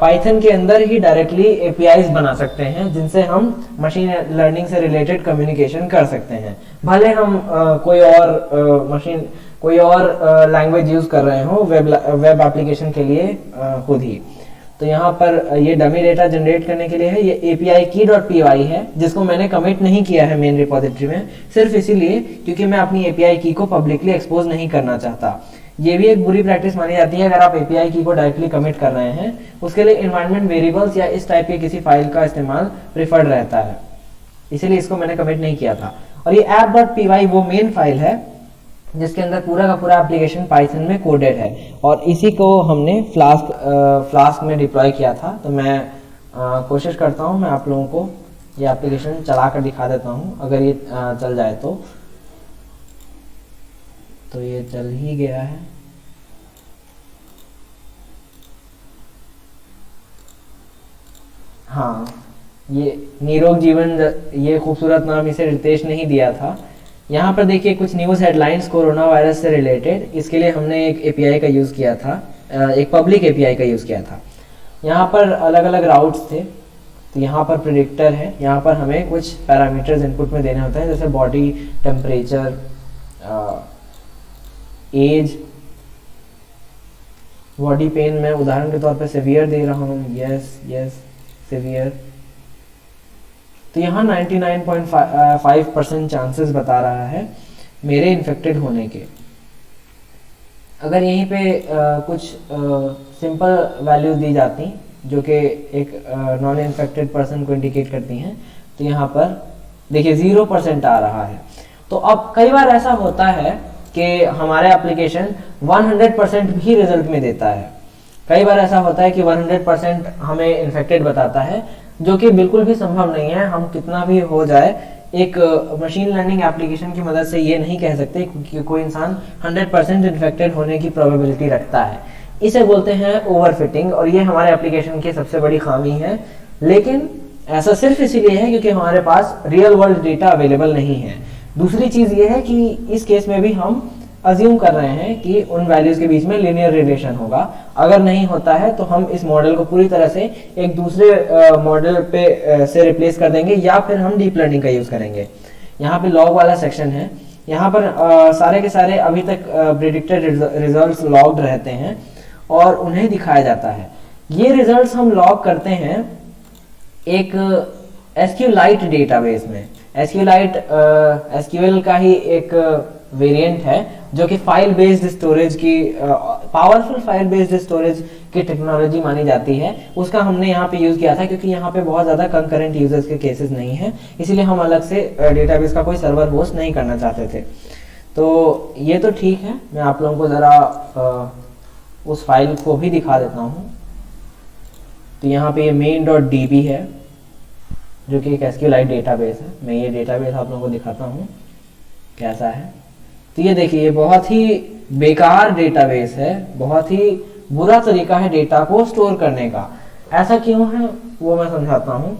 पाइथन के अंदर ही डायरेक्टली एपीआईज बना सकते हैं जिनसे हम मशीन लर्निंग से रिलेटेड कम्युनिकेशन कर सकते हैं, भले हम कोई और लैंग्वेज यूज कर रहे हो वेब एप्लीकेशन के लिए खुद ही। तो यहाँ पर ये डमी डेटा जनरेट करने के लिए है। ये API key.py है जिसको मैंने कमिट नहीं किया है मेन रिपोजिटरी में, सिर्फ इसीलिए क्योंकि मैं अपनी API की को पब्लिकली एक्सपोज नहीं करना चाहता। ये भी एक बुरी प्रैक्टिस मानी जाती है अगर आप API की को डायरेक्टली कमिट कर रहे हैं, उसके लिए एनवायरनमेंट वेरिएबल्स या इस टाइप के किसी फाइल का इस्तेमाल प्रिफर्ड रहता है, इसीलिए इसको मैंने कमिट नहीं किया था। और ये app.py वो मेन फाइल है जिसके अंदर पूरा का पूरा एप्लीकेशन पाइथन में कोडेड है और इसी को हमने फ्लास्क में डिप्लॉय किया था। तो मैं कोशिश करता हूँ मैं आप लोगों को ये एप्लीकेशन चला कर दिखा देता हूँ, अगर ये चल जाए तो ये चल ही गया है। हाँ, ये निरोग जीवन, ये खूबसूरत नाम इसे रितेश ने ही दिया था। यहाँ पर देखिए कुछ न्यूज़ हेडलाइंस कोरोना वायरस से रिलेटेड, इसके लिए हमने एक एपीआई का यूज़ किया था, एक पब्लिक एपीआई का यूज़ किया था। यहाँ पर अलग अलग राउट्स थे, तो यहाँ पर प्रिडिक्टर है, यहाँ पर हमें कुछ पैरामीटर्स इनपुट में देने होते हैं, जैसे body temperature, age, body pain, मैं उदाहरण के तौर पे सेवियर दे रहा हूँ, यस सेवियर। तो यहाँ 99.5% चांसेस बता रहा है मेरे इन्फेक्टेड होने के। अगर यहीं पे कुछ सिंपल वैल्यूज दी जाती जो कि एक नॉन इन्फेक्टेड पर्सन को इंडिकेट करती हैं, तो यहाँ पर देखिए 0% आ रहा है। तो अब कई बार ऐसा होता है कि हमारे एप्लीकेशन 100% भी रिजल्ट में देता है। कई बार ऐसा होता है कि 100% हमें इन्फेक्टेड बताता है, जो कि बिल्कुल भी संभव नहीं है। हम कितना भी हो जाए, एक मशीन लर्निंग एप्लीकेशन की मदद से ये नहीं कह सकते कि कोई इंसान 100% इन्फेक्टेड होने की प्रोबेबिलिटी रखता है। इसे बोलते हैं ओवरफिटिंग, और ये हमारे एप्लीकेशन की सबसे बड़ी खामी है। लेकिन ऐसा सिर्फ इसीलिए है क्योंकि हमारे पास रियल वर्ल्ड डेटा अवेलेबल नहीं है। दूसरी चीज ये है कि इस केस में भी हम अज्यूम कर रहे हैं कि उन वैल्यूज के बीच में लीनियर रिलेशन होगा। अगर नहीं होता है तो हम इस मॉडल को पूरी तरह से एक दूसरे मॉडल पे से रिप्लेस कर देंगे, या फिर हम डीप लर्निंग का यूज करेंगे। यहाँ पे लॉग वाला सेक्शन है, यहाँ पर सारे के सारे अभी तक प्रेडिक्टेड रिजल्ट्स लॉग्ड रहते हैं और उन्हें दिखाया जाता है। ये रिजल्ट्स हम लॉग करते हैं एक SQLite डेटाबेस में। SQLite SQL का ही एक वेरिएंट है जो कि फाइल बेस्ड स्टोरेज की पावरफुल फाइल बेस्ड स्टोरेज की टेक्नोलॉजी मानी जाती है। उसका हमने यहाँ पे यूज किया था क्योंकि यहाँ पे बहुत ज्यादा कंकरेंट यूजर्स के केसेस नहीं है, इसीलिए हम अलग से डेटाबेस का कोई सर्वर होस्ट नहीं करना चाहते थे। तो ये तो ठीक है, मैं आप लोगों को जरा उस फाइल को भी दिखा देता हूँ। तो यहाँ पे ये main.db है जो कि एक SQLite डेटाबेस है। मैं ये डेटाबेस आप लोगों को दिखाता हूँ कैसा है। तो ये देखिए, ये बहुत ही बेकार डेटाबेस है, बहुत ही बुरा तरीका है डेटा को स्टोर करने का। ऐसा क्यों है वो मैं समझाता हूँ।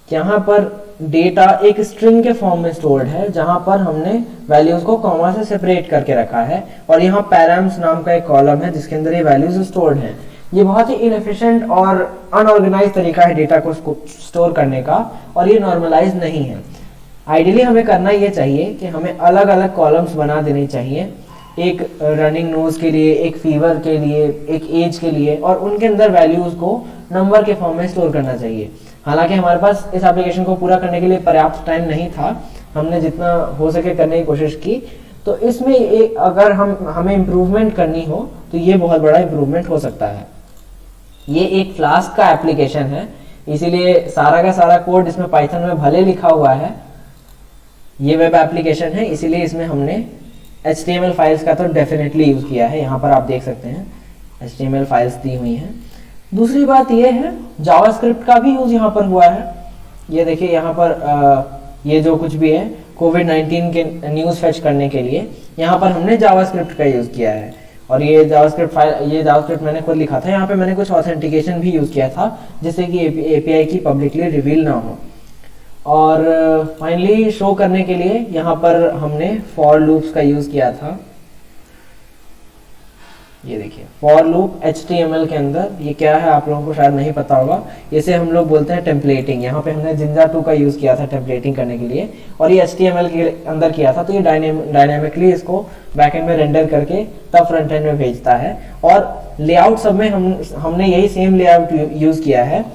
यहाँ पर डेटा एक स्ट्रिंग के फॉर्म में स्टोर्ड है, जहां पर हमने वैल्यूज को कॉमा से सेपरेट करके रखा है, और यहाँ पैराम्स नाम का एक कॉलम है जिसके अंदर ये वैल्यूज स्टोर्ड हैं। ये बहुत ही इनएफिशिएंट और अनऑर्गेनाइज तरीका है डेटा को स्टोर करने का, और ये नॉर्मलाइज नहीं है। आइडियली हमें करना ये चाहिए कि हमें अलग अलग कॉलम्स बना देनी चाहिए, एक रनिंग नोज के लिए, एक फीवर के लिए, एक एज के लिए, और उनके अंदर वैल्यूज को नंबर के फॉर्म में स्टोर करना चाहिए। हालांकि हमारे पास इस एप्लीकेशन को पूरा करने के लिए पर्याप्त टाइम नहीं था, हमने जितना हो सके करने की कोशिश की। तो इसमें अगर हमें इम्प्रूवमेंट करनी हो तो ये बहुत बड़ा इम्प्रूवमेंट हो सकता है। ये एक फ्लास्क का एप्लीकेशन है, इसीलिए सारा का सारा कोड इसमें पाइथन में भले लिखा हुआ है। ये वेब एप्लीकेशन है, इसीलिए इसमें हमने HTML फाइल्स का तो डेफिनेटली यूज किया है। यहाँ पर आप देख सकते हैं HTML फाइल्स दी हुई हैं। दूसरी बात ये है, जावास्क्रिप्ट का भी यूज यहाँ पर हुआ है। ये देखिए, यहाँ पर ये जो कुछ भी है कोविड-19 के न्यूज फेच करने के लिए यहाँ पर हमने जावास्क्रिप्ट का यूज किया है। और ये जावास्क्रिप्ट मैंने खुद लिखा था। यहाँ पे मैंने कुछ ऑथेंटिकेशन भी यूज किया था जिससे कि API की पब्लिकली रिवील ना हो। और फाइनली शो करने के लिए यहाँ पर हमने फॉर लूप्स का यूज किया था। ये देखिए, फॉर लूप HTML के अंदर ये क्या है आप लोगों को शायद नहीं पता होगा, इसे हम लोग बोलते हैं टेम्पलेटिंग। यहाँ पे हमने जिंजा 2 का यूज किया था टेम्पलेटिंग करने के लिए, और ये HTML के अंदर किया था। तो ये डायनेमिकली इसको बैकएंड में रेंडर करके तब फ्रंट एंड में भेजता है। और लेआउट सब में हमने यही सेम लेआउट यूज किया है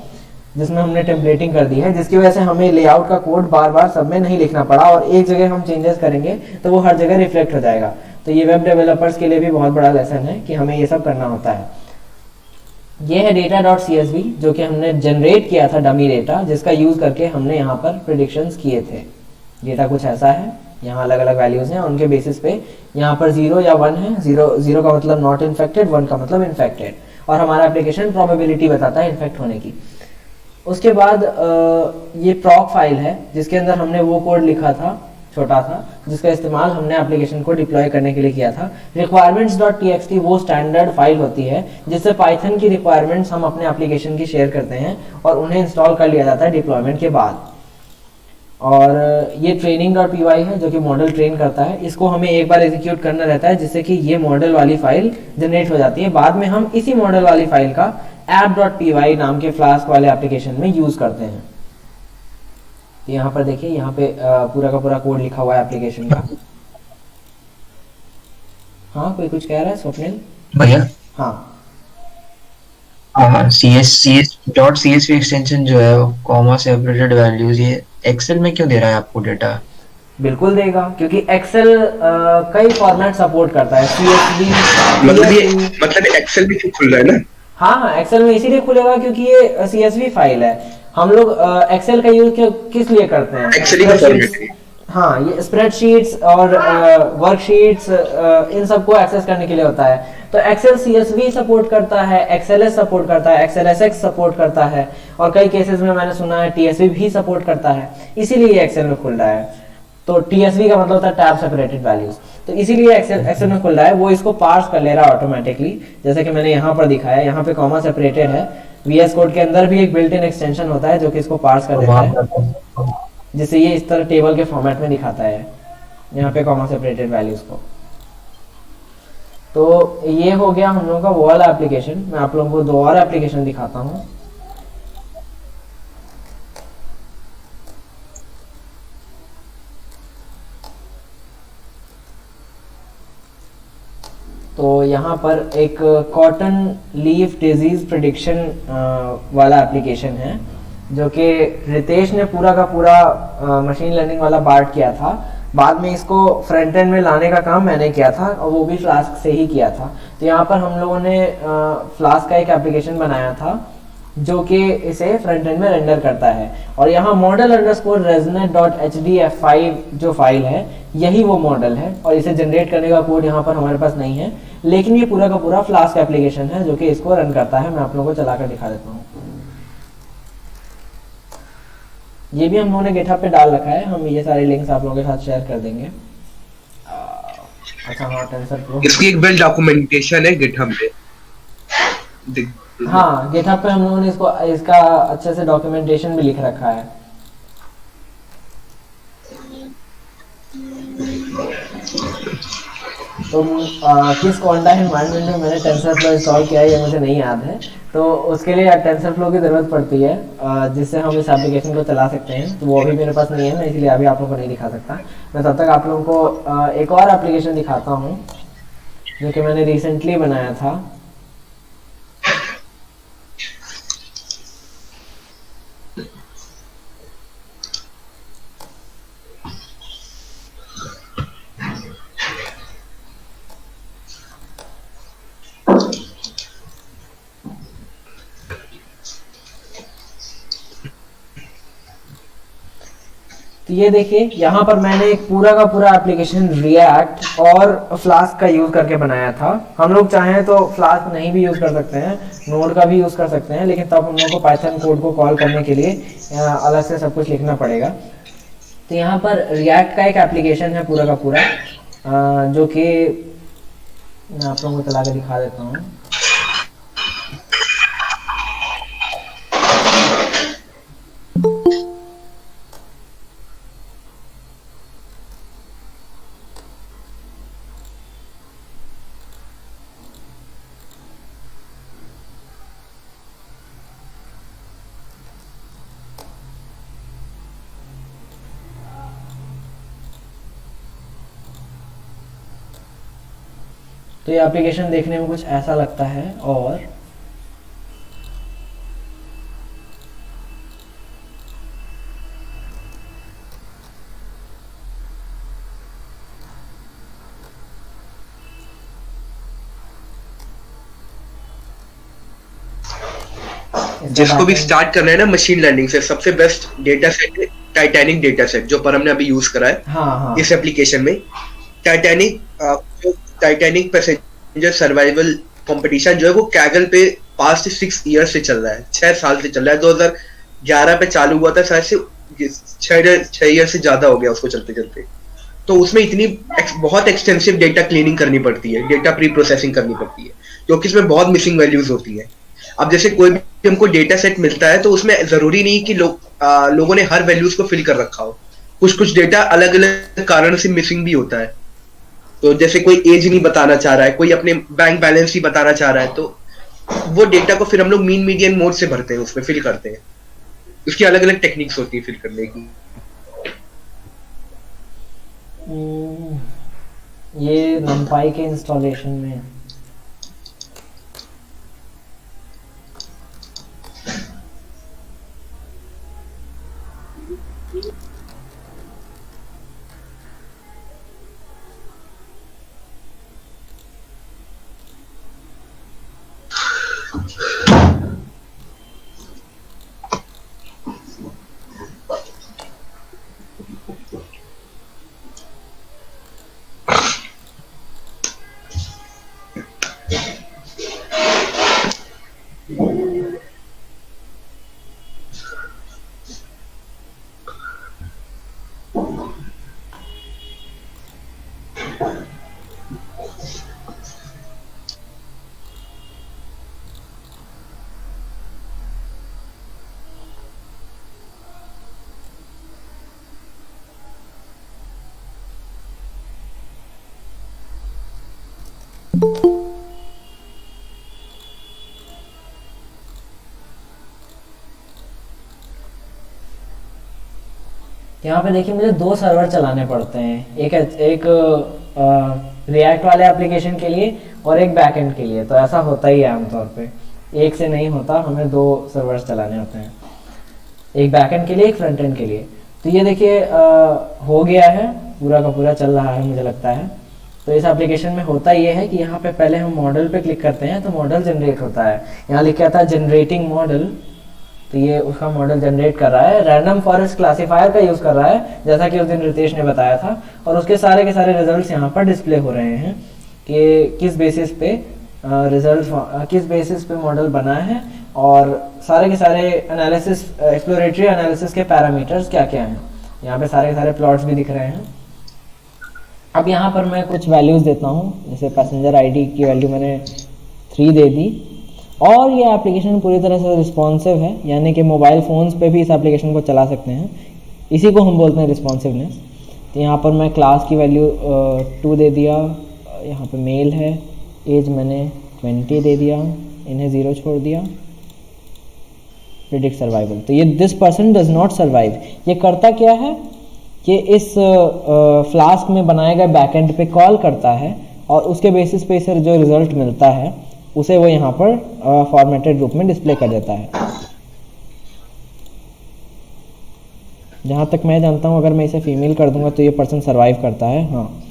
जिसमें हमने टेम्पलेटिंग कर दी है, जिसकी वजह से हमें लेआउट का कोड बार बार सब में नहीं लिखना पड़ा, और एक जगह हम चेंजेस करेंगे तो वो हर जगह रिफ्लेक्ट हो जाएगा। तो ये वेब डेवलपर्स के लिए भी बहुत बड़ा लेसन है कि हमें ये सब करना होता है। ये है data.csv जो कि हमने जनरेट किया था डमी डेटा, जिसका यूज करके हमने यहाँ पर प्रेडिक्शंस किए थे। डेटा कुछ ऐसा है, यहाँ अलग अलग वैल्यूज हैं, उनके बेसिस पे यहाँ पर 0 या 1 है। 0 का मतलब नॉट इन्फेक्टेड, 1 का मतलब इन्फेक्टेड, और हमारा एप्लीकेशन प्रोबेबिलिटी बताता है इन्फेक्ट होने की। उसके बाद ये प्रॉक फाइल है जिसके अंदर हमने वो कोड लिखा था छोटा सा, जिसका इस्तेमाल हमने एप्लीकेशन को डिप्लॉय करने के लिए किया था। requirements.txt वो स्टैंडर्ड फाइल होती है जिससे पाइथन की रिक्वायरमेंट्स हम अपने एप्लीकेशन की शेयर करते हैं और उन्हें इंस्टॉल कर लिया जाता है डिप्लॉयमेंट के बाद। और ये training.py है जो कि मॉडल ट्रेन करता है, इसको हमें एक बार एग्जीक्यूट करना रहता है जिससे कि ये मॉडल वाली फाइल जनरेट हो जाती है। बाद में हम इसी मॉडल वाली फाइल का app.py नाम के फ्लास्क वाले एप्लीकेशन में यूज करते हैं। यहाँ पर देखिए, यहाँ पे पूरा का पूरा कोड लिखा हुआ है एप्लीकेशन का। हाँ, कोई कुछ कह रहा है स्वप्निल भैया? हाँ CSV एक्सटेंशन जो है वो कॉमा सेपरेटेड वैल्यूज, ये एक्सेल में क्यों दे रहा है आपको डेटा? बिल्कुल देगा, क्योंकि एक्सेल कई फॉर्मेट सपोर्ट करता है। CSV मतलब एक्सेल भी क्यों खुल रहा है ना? हाँ, एक्सेल में इसीलिए खुलेगा क्योंकि ये CSV फाइल है। हम लोग एक्सेल का यूज किस लिए करते हैं? एक्सेल का फॉर्मेट है। हाँ, ये स्प्रेडशीट्स और वर्कशीट्स इन सबको एक्सेस करने के लिए होता है। तो एक्सेल CSV सपोर्ट करता है, XLS सपोर्ट करता है, XLSX सपोर्ट करता है, और कई केसेस में मैंने सुना है TSV भी सपोर्ट करता है। इसीलिए ये एक्सेल में खुल रहा है। तो TSV का मतलब होता है टैब सेपरेटेड वैल्यूज, तो इसीलिए एक्सेल में खुल रहा है। वो इसको पार्स कर ले रहा है ऑटोमेटिकली, जैसे कि मैंने यहाँ पर दिखाया। यहाँ पे कॉमा सेपरेटेड है। VS कोड के अंदर भी एक बिल्ट इन एक्सटेंशन होता है जो कि इसको पार्स कर देता है, जिससे ये इस तरह टेबल के फॉर्मेट में दिखाता है यहाँ पे कॉमा सेपरेटेड वैल्यूज को। तो ये हो गया हम लोगों का वो वाला एप्लीकेशन। मैं आप लोगों को दो और एप्लीकेशन दिखाता हूँ। तो यहाँ पर एक कॉटन लीफ डिजीज प्रिडिक्शन वाला एप्लीकेशन है जो कि रितेश ने पूरा का पूरा मशीन लर्निंग वाला पार्ट किया था। बाद में इसको फ्रंट एंड में लाने का काम मैंने किया था और वो भी फ्लास्क से ही किया था। तो यहाँ पर हम लोगों ने फ्लास्क का एक एप्लीकेशन बनाया था जो कि इसे फ्रंट एंड में रेंडर करता है। और यहाँ मॉडल अंडरस्कोर resnet.hdf5 जो फाइल है यही वो मॉडल है, और इसे जनरेट करने का कोड यहाँ पर हमारे पास नहीं है, लेकिन ये पूरा का पूरा फ्लास्क एप्लीकेशन है जो कि इसको रन करता है। मैं आप लोगों को चलाकर दिखा देता हूँ। ये भी हम लोगों ने गिटहब पे डाल रखा है, हम ये सारे लिंक्स आप लोगों के साथ शेयर कर देंगे। अच्छा हाँ, टेंसरफ्लो इसकी एक बिल्ड डॉक्यूमेंटेशन है गिटहब पे। हाँ, गिटहब पे हम लोगों ने इसका अच्छे से डॉक्यूमेंटेशन भी लिख रखा है। तो किस क्वांटाइल एनवायरनमेंट में मैंने टेंसरफ्लो इंस्टॉल किया है ये मुझे नहीं याद है। तो उसके लिए टेंसरफ्लो की ज़रूरत पड़ती है जिससे हम इस एप्लीकेशन को चला सकते हैं। तो वो अभी मेरे पास नहीं है, मैं इसलिए अभी आप लोगों को नहीं दिखा सकता। मैं तब तक आप लोगों को एक और एप्लीकेशन दिखाता हूँ जो कि मैंने रिसेंटली बनाया था। तो ये देखिए, यहाँ पर मैंने एक पूरा का पूरा एप्लीकेशन रिएक्ट और फ्लास्क का यूज करके बनाया था। हम लोग चाहें तो फ्लास्क नहीं भी यूज कर सकते हैं, नोड का भी यूज कर सकते हैं, लेकिन तब हम लोग को पाइथन कोड को कॉल करने के लिए अलग से सब कुछ लिखना पड़ेगा। तो यहाँ पर रिएक्ट का एक एप्लीकेशन है पूरा का पूरा जो कि मैं आप लोगों को चला के दिखा देता हूँ। तो ये एप्लीकेशन देखने में कुछ ऐसा लगता है। और जिसको भी स्टार्ट करना है ना मशीन लर्निंग से, सबसे बेस्ट डेटा सेट है टाइटैनिक डेटा सेट, जो पर हमने अभी यूज करा है। हाँ। इस एप्लीकेशन में टाइटैनिक पैसेंजर सर्वाइवल कंपटीशन जो है वो कैगल पे पास्ट 6 ईयर से चल रहा है, 6 साल से चल रहा है। 11 पे चालू हुआ था, शायद से 6 ईयर से ज्यादा हो गया उसको चलते चलते। तो उसमें इतनी बहुत एक्सटेंसिव डेटा क्लीनिंग करनी पड़ती है, डेटा प्री प्रोसेसिंग करनी पड़ती है, क्योंकि इसमें बहुत मिसिंग वैल्यूज होती है। अब जैसे कोई भी हमको डेटा सेट मिलता है तो उसमें जरूरी नहीं कि लोगों ने हर वैल्यूज को फिल कर रखा हो, कुछ कुछ डेटा अलग अलग कारण से मिसिंग भी होता है। तो जैसे कोई एज नहीं बताना चाह रहा है, कोई अपने बैंक बैलेंस नहीं बताना चाह रहा है, तो वो डेटा को फिर हम लोग मीन मीडियन मोड से भरते हैं, उसमें फिल करते हैं। उसकी अलग अलग टेक्निक्स होती है फिल करने की। ये numpy के इंस्टॉलेशन में यहाँ पे देखिए मुझे दो सर्वर चलाने पड़ते हैं, एक रिएक्ट वाले एप्लीकेशन के लिए और एक बैकएंड के लिए। तो ऐसा होता ही है आमतौर पे, एक से नहीं होता, हमें दो सर्वर्स चलाने होते हैं, एक बैकएंड के लिए एक फ्रंट एंड के लिए। तो ये देखिए हो गया है, पूरा का पूरा चल रहा है मुझे लगता है। तो इस एप्लीकेशन में होता ये है कि यहाँ पे पहले हम मॉडल पे क्लिक करते हैं तो मॉडल जनरेट होता है। यहाँ लिखा आता है जनरेटिंग मॉडल, तो ये उसका मॉडल जनरेट कर रहा है, रैंडम फॉरेस्ट क्लासीफायर का यूज़ कर रहा है जैसा कि उस दिन रितेश ने बताया था। और उसके सारे के सारे रिजल्ट्स यहाँ पर डिस्प्ले हो रहे हैं कि किस बेसिस पे किस बेसिस पे मॉडल बना है, और सारे के सारे एनालिसिस, एक्सप्लोरेटरी एनालिसिस के पैरामीटर्स क्या क्या हैं। यहाँ पे सारे के सारे प्लॉट्स भी दिख रहे हैं। अब यहाँ पर मैं कुछ वैल्यूज़ देता हूँ, जैसे पैसेंजर आईडी की वैल्यू मैंने 3 दे दी। और ये एप्लीकेशन पूरी तरह से रिस्पॉन्सिव है, यानी कि मोबाइल फ़ोन्स पे भी इस एप्लीकेशन को चला सकते हैं। इसी को हम बोलते हैं रिस्पॉन्सिवनेस। तो यहाँ पर मैं क्लास की वैल्यू 2 दे दिया, यहाँ पे मेल है, एज मैंने 20 दे दिया, इन्हें 0 छोड़ दिया। प्रिडिक्ट सर्वाइवल, तो ये this person does not survive, ये करता क्या है कि इस फ्लास्क में बनाए गए बैकएंड पे कॉल करता है और उसके बेसिस पे इसे जो रिजल्ट मिलता है उसे वो यहाँ पर फॉर्मेटेड रूप में डिस्प्ले कर देता है। जहाँ तक मैं जानता हूँ, अगर मैं इसे फीमेल कर दूंगा तो ये पर्सन सर्वाइव करता है, हाँ।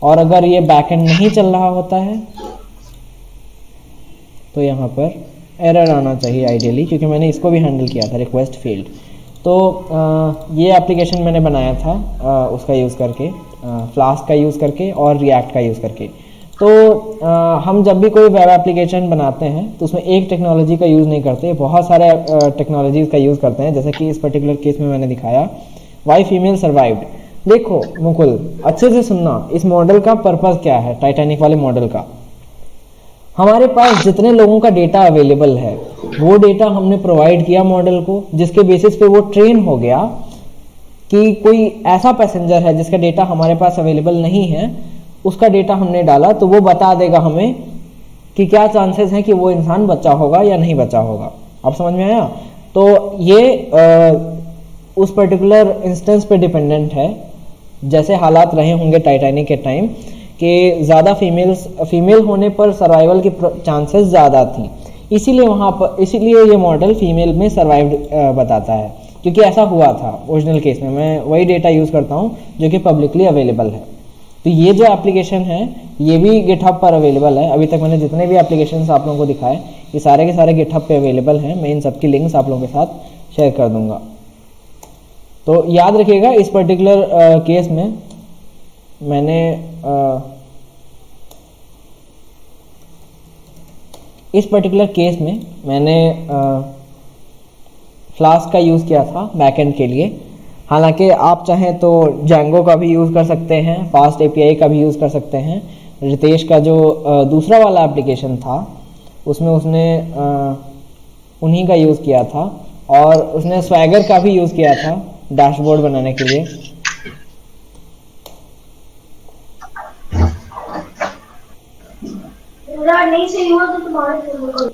और अगर ये बैकएंड नहीं चल रहा होता है तो यहाँ पर एरर आना चाहिए आइडियली, क्योंकि मैंने इसको भी हैंडल किया था, रिक्वेस्ट फेल्ड। तो ये एप्लीकेशन मैंने बनाया था उसका यूज़ करके, फ्लास्क का यूज़ करके और रिएक्ट का यूज़ करके। तो हम जब भी कोई वेब एप्लीकेशन बनाते हैं तो उसमें एक टेक्नोलॉजी का यूज़ नहीं करते, बहुत सारे टेक्नोलॉजीज़ का यूज़ करते हैं। जैसे कि इस पर्टिकुलर केस में मैंने दिखाया वाई फीमेल सर्वाइव्ड। देखो मुकुल, अच्छे से सुनना, इस मॉडल का पर्पज़ क्या है, टाइटैनिक वाले मॉडल का। हमारे पास जितने लोगों का डेटा अवेलेबल है वो डेटा हमने प्रोवाइड किया मॉडल को, जिसके बेसिस पे वो ट्रेन हो गया कि कोई ऐसा पैसेंजर है जिसका डेटा हमारे पास अवेलेबल नहीं है, उसका डेटा हमने डाला तो वो बता देगा हमें कि क्या चांसेस हैं कि वो इंसान बचा होगा या नहीं बचा होगा। आप समझ में आया? तो ये उस पर्टिकुलर इंस्टेंस पे डिपेंडेंट है, जैसे हालात रहे होंगे टाइटैनिक के टाइम कि ज़्यादा फीमेल होने पर सर्वाइवल की चांसेस ज़्यादा थी, इसीलिए ये मॉडल फीमेल में सर्वाइव बताता है, क्योंकि ऐसा हुआ था ओरिजिनल केस में। मैं वही डेटा यूज़ करता हूँ जो कि पब्लिकली अवेलेबल है। तो ये जो एप्लीकेशन है ये भी गिटहब पर अवेलेबल है। अभी तक मैंने जितने भी एप्लीकेशंस आप लोगों को दिखाए ये सारे के सारे गिटहब पे अवेलेबल हैं। मैं इन सब की लिंक्स आप लोगों के साथ शेयर कर दूंगा। तो याद रखिएगा, इस पर्टिकुलर केस में मैंने फ्लास्क का यूज़ किया था बैकएंड के लिए। हालांकि आप चाहें तो जैंगो का भी यूज़ कर सकते हैं, फास्ट एपीआई का भी यूज़ कर सकते हैं। रितेश का जो दूसरा वाला एप्लीकेशन था उसमें उसने उन्हीं का यूज़ किया था, और उसने स्वैगर का भी यूज़ किया था डैशबोर्ड बनाने के लिए। नहीं सही हुआ तो तुम्हारे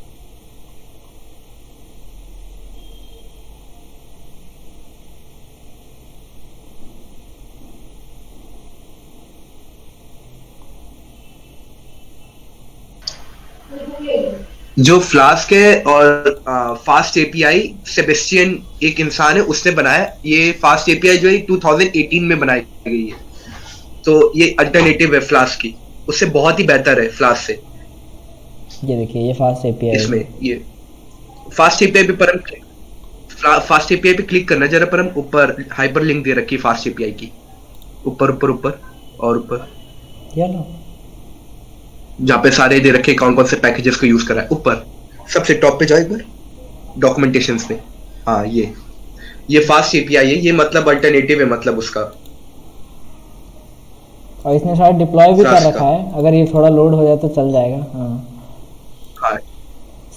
जो फ्लास्क है और फास्ट एपीआई, सेबेस्टियन एक इंसान है उसने बनाया। ये फास्ट एपीआई जो है 2018 में बनाई गई है, तो ये अल्टरनेटिव है फ्लास्क की, उससे बहुत ही बेहतर है फ्लास्क से। ये देखिए ये फास्ट एपीआई इसमें ये फास्ट एपीआई पे परम फास्ट एपीआई पे क्लिक करना जरा परम, ऊपर हाइपर लिंक दे रखी है फास्ट एपीआई की, ऊपर ऊपर ऊपर और ऊपर, लो जहाँ पे सारे दे रखे कौन कौन से पैकेजेस को यूज करा है। ऊपर सबसे टॉप पे जाओ एक बार डॉक्यूमेंटेशंस में। हाँ ये फास्ट एपीआई है, ये मतलब अल्टरनेटिव है मतलब उसका। और इसने शायद डिप्लॉय भी कर Flask रखा का। है, अगर ये थोड़ा लोड हो जाए तो चल जाएगा। हाँ हाँ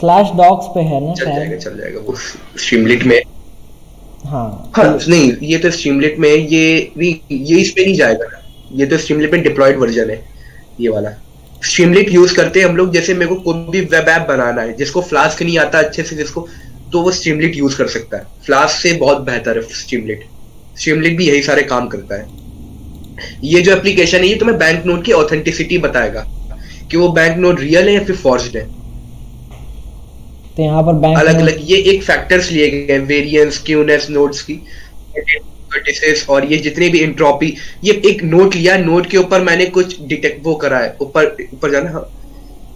स्लैश डॉक्स पे है ना शायद। चल जाएगा वो स्ट्रीमलेट में। हाँ हाँ नहीं, ये तो स्ट्रीमलेट में है, ये इस पे नहीं जाएगा, ये तो स्ट्रीमलेट में डिप्लॉयड वर्जन है ये वाला। स्ट्रीमलेट यूज करते हैं हम लोग, जैसे मेरे को कोई भी वेब ऐप बनाना है जिसको फ्लास्क नहीं आता अच्छे से जिसको, तो वो स्ट्रीमलेट यूज कर सकता है। फ्लास्क से बहुत बेहतर है स्ट्रीमलेट। स्ट्रीमलेट भी यही सारे काम करता है। ये जो एप्लीकेशन है ये तुम्हें बैंक नोट की ऑथेंटिसिटी बताएगा कि वो बैंक नोट रियल है या फिर फॉर्ज्ड है। तो यहाँ पर बैंक अलग अलग ये एक फैक्टर्स लिए गए, वेरिएंस, क्यूनेस, नोट्स की वर्टिसेस, और ये जितने भी एंट्रोपी, ये एक नोट लिया, नोट के ऊपर मैंने कुछ डिटेक्ट वो करा है, ऊपर जाना, हाँ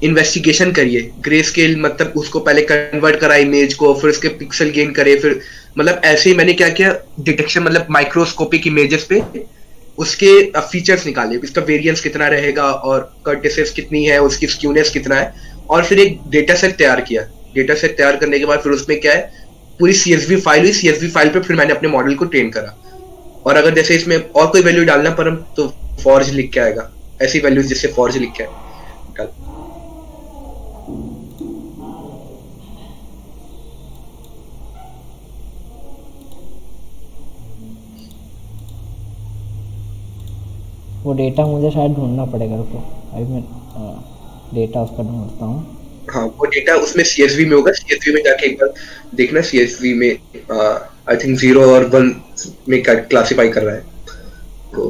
इन्वेस्टिगेशन करिए, ग्रे स्केल मतलब उसको पहले कन्वर्ट करा इमेज को, फिर उसके पिक्सल गेन करे, फिर मतलब ऐसे ही मैंने क्या किया डिटेक्शन, मतलब माइक्रोस्कोपिक इमेजेस पे उसके फीचर्स निकाले, इसका वेरिएंस कितना रहेगा और कर्टिसेस कितनी है, उसकी स्क्यूनेस कितना है, और फिर एक डेटा सेट तैयार किया। डेटा सेट तैयार करने के बाद फिर उसमें क्या है पूरी सीएसवी फाइल हुई, सीएसवी फाइल पे फिर मैंने अपने मॉडल को ट्रेन करा। और अगर जैसे इसमें और कोई वैल्यू डालना परम तो फॉर्ज लिख के आएगा, ऐसी वैल्यूज जिससे फॉर्ज लिख के डाल। वो डेटा मुझे शायद ढूंढना पड़ेगा, रुको अभी मैं डेटा उसका ढूंढता हूँ। हाँ वो डेटा उसमें सीएसवी में होगा, सीएसवी में जाके एक बार देखना, सीएसवी में आई थिंक 0 और 1 में क्लासिफाई कर रहा है तो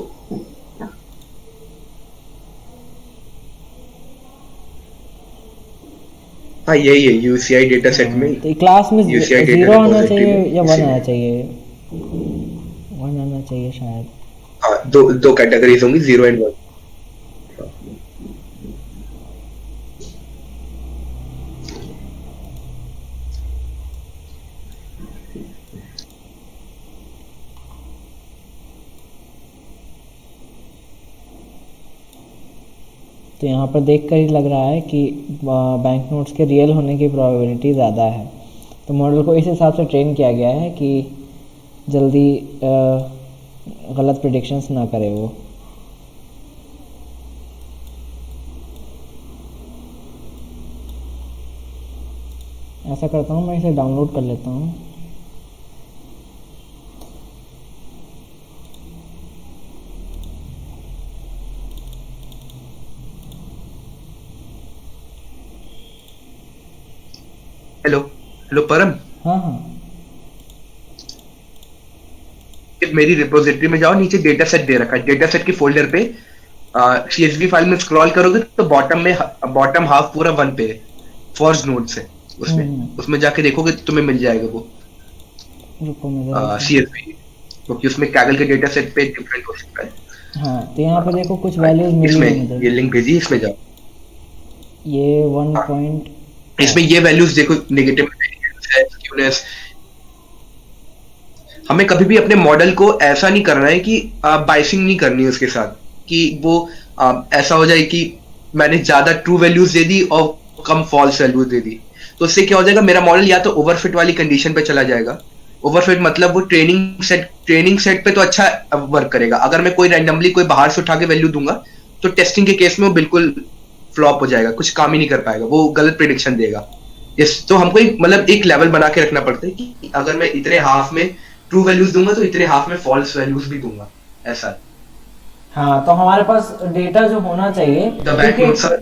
हाँ यही है यूसीआई डेटा सेट में। तो क्लास में UCI data 0 आना repository चाहिए में या 1 इसी आना में। चाहिए? 1 आना चाहिए शायद। हाँ दो कैटेगरीज होंगी, 0 एंड 1। तो यहाँ पर देख कर ही लग रहा है कि बैंक नोट्स के रियल होने की प्रोबेबिलिटी ज़्यादा है। तो मॉडल को इस हिसाब से ट्रेन किया गया है कि जल्दी गलत प्रेडिक्शंस ना करे वो। ऐसा करता हूँ मैं इसे डाउनलोड कर लेता हूँ। हेलो परम, हाँ हाँ मेरी रिपोजिटरी में जाओ, नीचे डेटा सेट दे रखा है, डेटा सेट की फोल्डर पे सीएसवी फाइल में स्क्रॉल करोगे तो बॉटम हाफ पूरा 1 पे है, फॉर्ज नोट्स है उसमें जाके देखोगे तो तुम्हें मिल जाएगा वो रुको मेरे सीएसवी, क्योंकि उसमें कैगल के डेटा सेट पे डिफरेंट हो सकता है। हाँ तो यहाँ पर देखो कुछ वैल्यूज मिली है इसमें मुझे। ये लिंक भेजी, इसमें जाओ, ये 1 पॉइंट इसमें ये वैल्यूज देखो, नेगेटिव स्क्यूनेस। हमें कभी भी अपने मॉडल को ऐसा नहीं करना है कि बाइसिंग नहीं करनी है उसके साथ, कि वो ऐसा हो जाए कि मैंने ज्यादा ट्रू वैल्यूज दे दी और कम फॉल्स वैल्यूज दे दी, तो उससे क्या हो जाएगा मेरा मॉडल या तो ओवरफिट वाली कंडीशन पे चला जाएगा ओवरफिट मतलब वो ट्रेनिंग सेट पे तो अच्छा वर्क करेगा। अगर मैं कोई रैंडमली कोई बाहर से उठा के वैल्यू दूंगा तो टेस्टिंग के केस में वो बिल्कुल फ्लॉप हो जाएगा, कुछ काम ही नहीं कर पाएगा, वो गलत प्रिडिक्शन देगा। इस तो हमको मतलब एक लेवल बना के रखना पड़ता है कि अगर मैं इतने हाफ में ट्रू वैल्यूज दूंगा तो इतने हाफ में फॉल्स वैल्यूज भी दूंगा, ऐसा। हाँ, तो हमारे पास डेटा जो होना चाहिए the bank notes are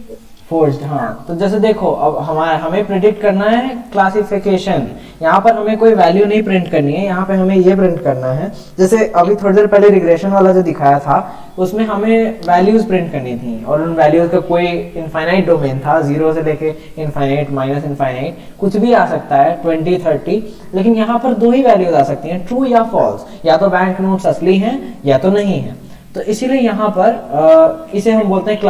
forced. हाँ, तो जैसे देखो अब हमें प्रिडिक्ट करना है क्लासिफिकेशन। यहाँ पर हमें कोई वैल्यू नहीं प्रिंट करनी है, यहाँ पे हमें ये प्रिंट करना है। जैसे अभी थोड़ी देर पहले रिग्रेशन वाला जो दिखाया था उसमें हमें वैल्यूज प्रिंट करनी थी और उन वैल्यूज का कोई इनफाइनाइट डोमेन था, 0 से लेके इनफाइनाइट, माइनस इनफाइनाइट, कुछ भी आ सकता है, 20, 30। लेकिन यहाँ पर 2 ही वैल्यूज आ सकती हैं, ट्रू या फॉल्स, या तो बैंक नोट्स असली हैं या तो नहीं है। तो इसीलिए यहाँ पर इसे हम बोलते हैं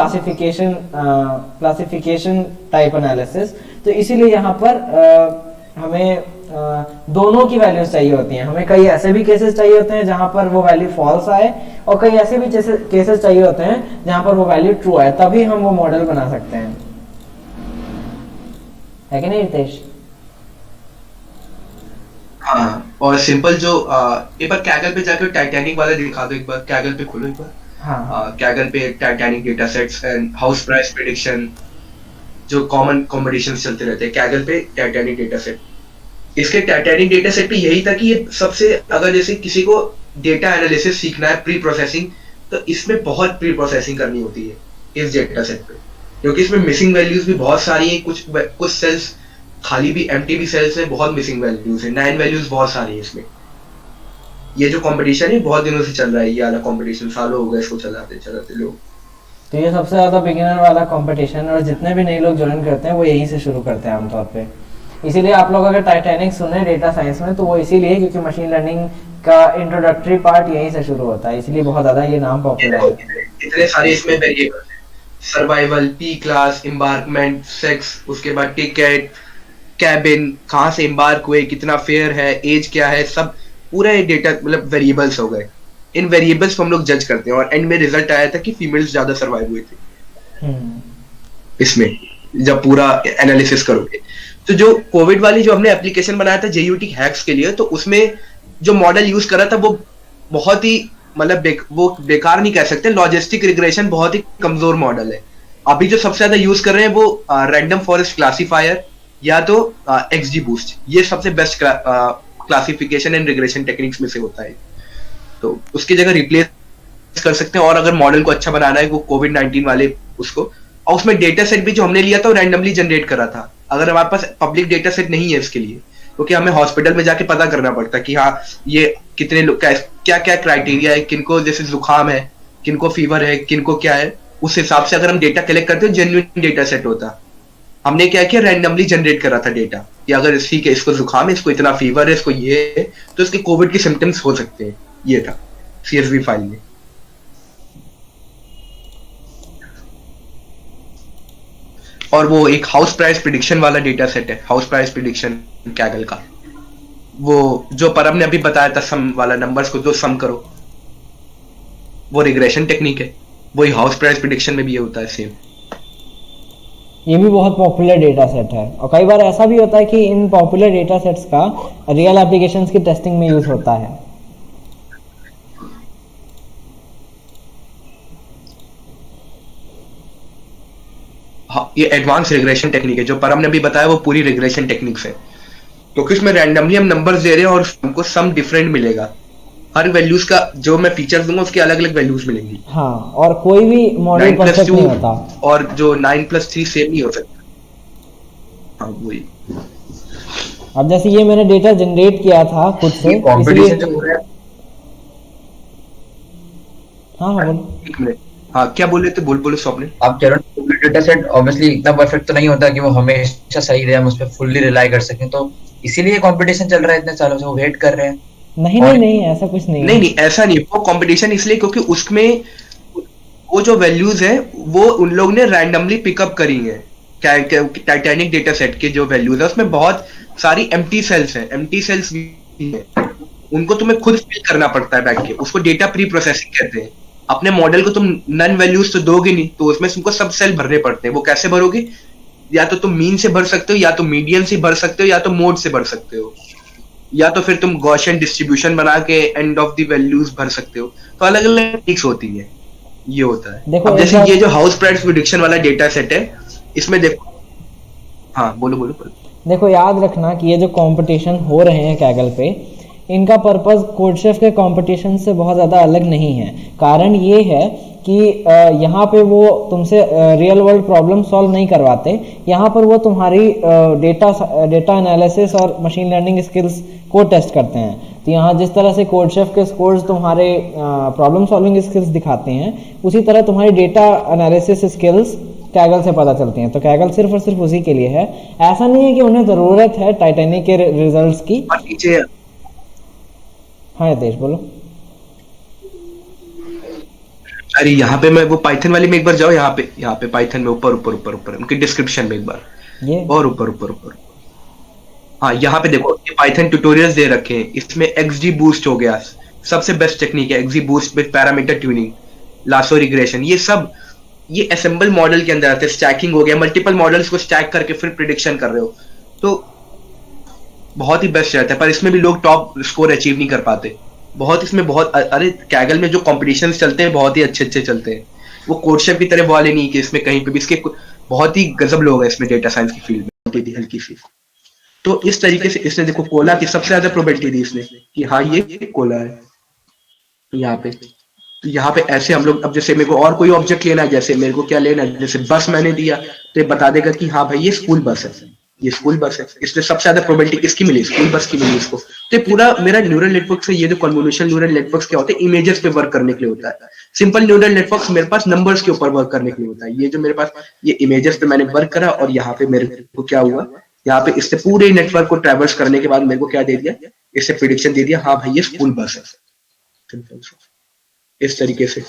क्लासिफिकेशन टाइप एनालिसिस। तो इसीलिए यहाँ पर हमें दोनों की वैल्यूज चाहिए होती हैं। हमें कई ऐसे भी केसेस चाहिए होते हैं जहां पर वो वैल्यू फॉल्स आए और कई ऐसे भी केसेस चाहिए होते हैं जहां पर वो वैल्यू ट्रू आए, तभी हम वो मॉडल बना सकते हैं। है कि नहीं रितेश? हाँ, और सिंपल जो एक बार कैगल पे जाकर टाइटैनिक वाला दिखा दो, एक बार कैगल पे खोलो एक बार। हाँ, कैगल पे Titanic data sets and house price prediction, जो कॉमन कॉम्बिनेशन चलते रहते हैं कैगल पे टाइटैनिक डेटा सेट। इसके टाइटैनिक डेटा सेट पे यही था कि ये सबसे, अगर जैसे किसी को डेटा एनालिसिस सीखना है, प्री प्रोसेसिंग, तो इसमें बहुत प्री प्रोसेसिंग करनी होती है इस डेटा सेट पे, क्योंकि इसमें मिसिंग वैल्यूज भी बहुत सारी हैं। कुछ सेल्स खाली भी एम्प्टी भी सेल्स है, बहुत मिसिंग वैल्यूज है, 9 वैल्यूज बहुत सारी है इसमें। ये जो कंपटीशन है बहुत दिनों से चल रहा है, ये वाला कंपटीशन, सालों हो गए इसको चलाते लोग। तो ये सबसे ज्यादा बिगिनर वाला कंपटीशन, और जितने भी नए लोग ज्वाइन करते हैं वो यहीं से शुरू करते हैं आमतौर पे। इसीलिए आप लोग अगर टाइटैनिक सुने डेटा साइंस में तो वो इसीलिए क्योंकि मशीन लर्निंग का इंट्रोडक्टरी पार्ट यहीं से शुरू होता है, इसलिए बहुत ज्यादा ये नाम पॉपुलर है। इतने सारे इसमें वेरिएबल है, survival, P class, embankment, sex, उसके बाद टिकट, कैबिन, कहाँ से एम्बार्क हुए, कितना फेयर है, एज क्या है, सब पूरा डेटा मतलब वेरिएबल्स हो गए। इन वेरिएबल्स को हम लोग जज करते हैं और एंड में रिजल्ट आया था कि फीमेल्स ज्यादा सर्वाइव हुए थे इसमें, जब पूरा एनालिसिस करोगे। तो जो कोविड वाली जो हमने एप्लीकेशन बनाया था JUT हैक्स के लिए, तो उसमें जो मॉडल यूज करा था वो बहुत ही मतलब वो बेकार नहीं कह सकते, लॉजिस्टिक रिग्रेशन बहुत ही कमजोर मॉडल है। अभी जो सबसे ज्यादा यूज कर रहे हैं वो रैंडम फॉरेस्ट क्लासिफायर या तो XGBoost, ये सबसे best classification and regression techniques में से होता है। तो उसकी जगह रिप्लेस कर सकते हैं। और अगर मॉडल को अच्छा बनाना है वो कोविड-19 वाले उसको, और उसमें डेटा सेट भी जो हमने लिया था वो रैंडमली जनरेट करा था। अगर हमारे पास पब्लिक डेटा सेट नहीं है इसके लिए, क्योंकि हमें हॉस्पिटल में जाके पता करना पड़ता है कि हाँ ये कितने लोग, क्या क्या क्राइटेरिया है, किनको जैसे जुकाम है, किनको फीवर है, किनको क्या है, उस हिसाब से अगर हम डेटा कलेक्ट करते हो जेन्युइन डेटा सेट होता। हमने क्या किया, रैंडमली जनरेट करा था डेटा कि अगर ठीक है, इसको जुकाम है, इसको इतना फीवर है, इसको ये है, तो इसके कोविड के सिम्टम्स हो सकते हैं। ये था CSV फाइल में। और वो एक हाउस प्राइस प्रिडिक्शन वाला डेटा सेट है, हाउस प्राइस प्रिडिक्शन कैगल का, वो जो परम ने अभी बताया था, सम वाला, नंबर्स को जो सम करो, वो रिग्रेशन टेक्निक है। वही हाउस प्राइस प्रिडिक्शन में भी ये होता है सेम। ये भी बहुत पॉपुलर डेटा सेट है, और कई बार ऐसा भी होता है कि इन पॉपुलर डेटा सेट्स का रियल एप्लीकेशंस की टेस्टिंग में यूज होता है। हाँ, ये एडवांस रिग्रेशन टेक्निक है, जो परम ने भी बताया वो पूरी रिग्रेशन टेक्निक्स है, क्योंकि इसमें रैंडमली हम नंबर्स दे रहे हैं और हमको सम डिफरेंट मिलेगा। हर वैल्यूज का जो मैं फीचर्स दूंगा उसकी अलग अलग वैल्यूज मिलेंगी। हाँ, और कोई भी मॉडल परफेक्ट नहीं होता, और जो 9+3 सेम नहीं हो सकता। हाँ वही। अब जैसे ये मैंने डेटा जनरेट किया था खुद से, कंपटीशन जो हो रहा है। हाँ हाँ एक मिनट, हाँ क्या बोले थे, बोलो स्वप्निल। आप कह रहे हो डेटा सेट ऑब्वियसली इतना परफेक्ट तो नहीं होता कि वो हमेशा सही रहे, हम उस पर फुल्ली रिलाई कर सकें, तो इसीलिए कंपटीशन चल रहा है इतने सालों से, वो वेट कर रहे हैं। नहीं ऐसा कुछ नहीं। नहीं ऐसा नहीं, वो कंपटीशन इसलिए क्योंकि उसमें वो जो वैल्यूज है वो उन लोग ने रैंडमली पिकअप करी है। टाइटैनिक डेटा सेट के जो वैल्यूज है उसमें बहुत सारी एम्प्टी सेल्स हैं, एम्प्टी सेल्स भी है, उनको तुम्हें खुद फिल करना पड़ता है बैठ के, उसको डेटा प्री प्रोसेसिंग कहते हैं। अपने मॉडल को तुम नन वैल्यूज तो दोगे नहीं, तो उसमें तुमको सब सेल भरने पड़ते हैं। वो कैसे भरोगे, या तो तुम मीन से भर सकते हो, या तो मीडियन से भर सकते हो, या तो मोड से भर सकते हो। या तो फिर तुम गॉसियन डिस्ट्रीब्यूशन बना के एंड ऑफ द वैल्यूज भर सकते हो। तो अलग अलग टेक्निक्स होती है, ये होता है। देखो, अब जैसे एक ये जो हाउस प्राइस प्रिडिक्शन वाला डेटा सेट है, इसमें देखो, हाँ बोलो बोलो बोलो। देखो, याद रखना कि ये जो कंपटीशन हो रहे हैं कैगल पे, इनका पर्पस कोडशेफ के कंपटीशन से बहुत ज़्यादा अलग नहीं है। कारण ये है कि यहाँ पे वो तुमसे रियल वर्ल्ड प्रॉब्लम सॉल्व नहीं करवाते। यहाँ पर वो तुम्हारी डेटा एनालिसिस और मशीन लर्निंग स्किल्स को टेस्ट करते हैं। तो यहाँ जिस तरह से कोडशेफ के स्कोर्स तुम्हारे प्रॉब्लम सॉल्विंग स्किल्स दिखाते हैं, उसी तरह तुम्हारी डेटा एनालिसिस स्किल्स कैगल से पता चलती हैं। तो कैगल सिर्फ और सिर्फ उसी के लिए है। ऐसा नहीं है कि उन्हें ज़रूरत है टाइटैनिक के रिजल्ट्स की। और नीचे हाँ यतेश बोलो। अरे यहाँ पे मैं वो पाइथन वाले में एक बार जाओ, यहाँ पे पाइथन में ऊपर ऊपर ऊपर ऊपर उनके डिस्क्रिप्शन में एक बार, ये और ऊपर ऊपर ऊपर, हाँ यहाँ पे देखो ये पाइथन ट्यूटोरियल्स दे रखे हैं। इसमें एक्सजी बूस्ट हो गया, सबसे बेस्ट टेक्निक है XD boost with parameter tuning, lasso regression, ये सब ये असेंबल मॉडल के अंदर आते हैं। स्टैकिंग हो गया, मल्टीपल मॉडल्स को स्टैक करके फिर प्रिडिक्शन कर रहे हो, तो बहुत ही बेस्ट रहता है। पर इसमें भी लोग टॉप स्कोर अचीव नहीं कर पाते। बहुत इसमें बहुत, अरे कैगल में जो कॉम्पिटिशन चलते हैं बहुत ही अच्छे अच्छे चलते हैं। वो कोडशेफ की तरह वाले नहीं कि इसमें कहीं पे भी, इसके बहुत ही गजब लोग हैं इसमें डेटा साइंस की फील्ड में, हल्की सी। तो इस तरीके से इसने देखो कोला की सबसे ज्यादा प्रोबेबिलिटी दी इसने कि हाँ ये कोला है यहाँ पे। तो यहाँ पे ऐसे हम लोग, अब जैसे मेरे को और कोई ऑब्जेक्ट लेना है, जैसे मेरे को क्या लेना है, जैसे बस मैंने दिया तो ये बता देगा कि हाँ भाई ये स्कूल बस है, ये स्कूल बस है। इसलिए सबसे ज्यादा प्रोबेबिलिटी किसकी मिली, स्कूल बस की मिली इसको। तो पूरा मेरा न्यूरल नेटवर्क से, ये जो कन्वोल्यूशन न्यूरल नेटवर्क्स क्या होते हैं, इमेजेस पे वर्क करने के लिए होता है। सिंपल न्यूरल नेटवर्क्स मेरे पास नंबर्स के ऊपर वर्क करने के लिए होता है। ये जो मेरे पास ये इमेजेस पे मैंने वर्क करा, और यहाँ पे मेरे को क्या हुआ, यहाँ पे इससे पूरे नेटवर्क को ट्रैवर्स करने के बाद मेरे को क्या दे दिया, इससे प्रिडिक्शन दे दिया, हाँ भाई ये स्कूल बस है, इस तरीके से।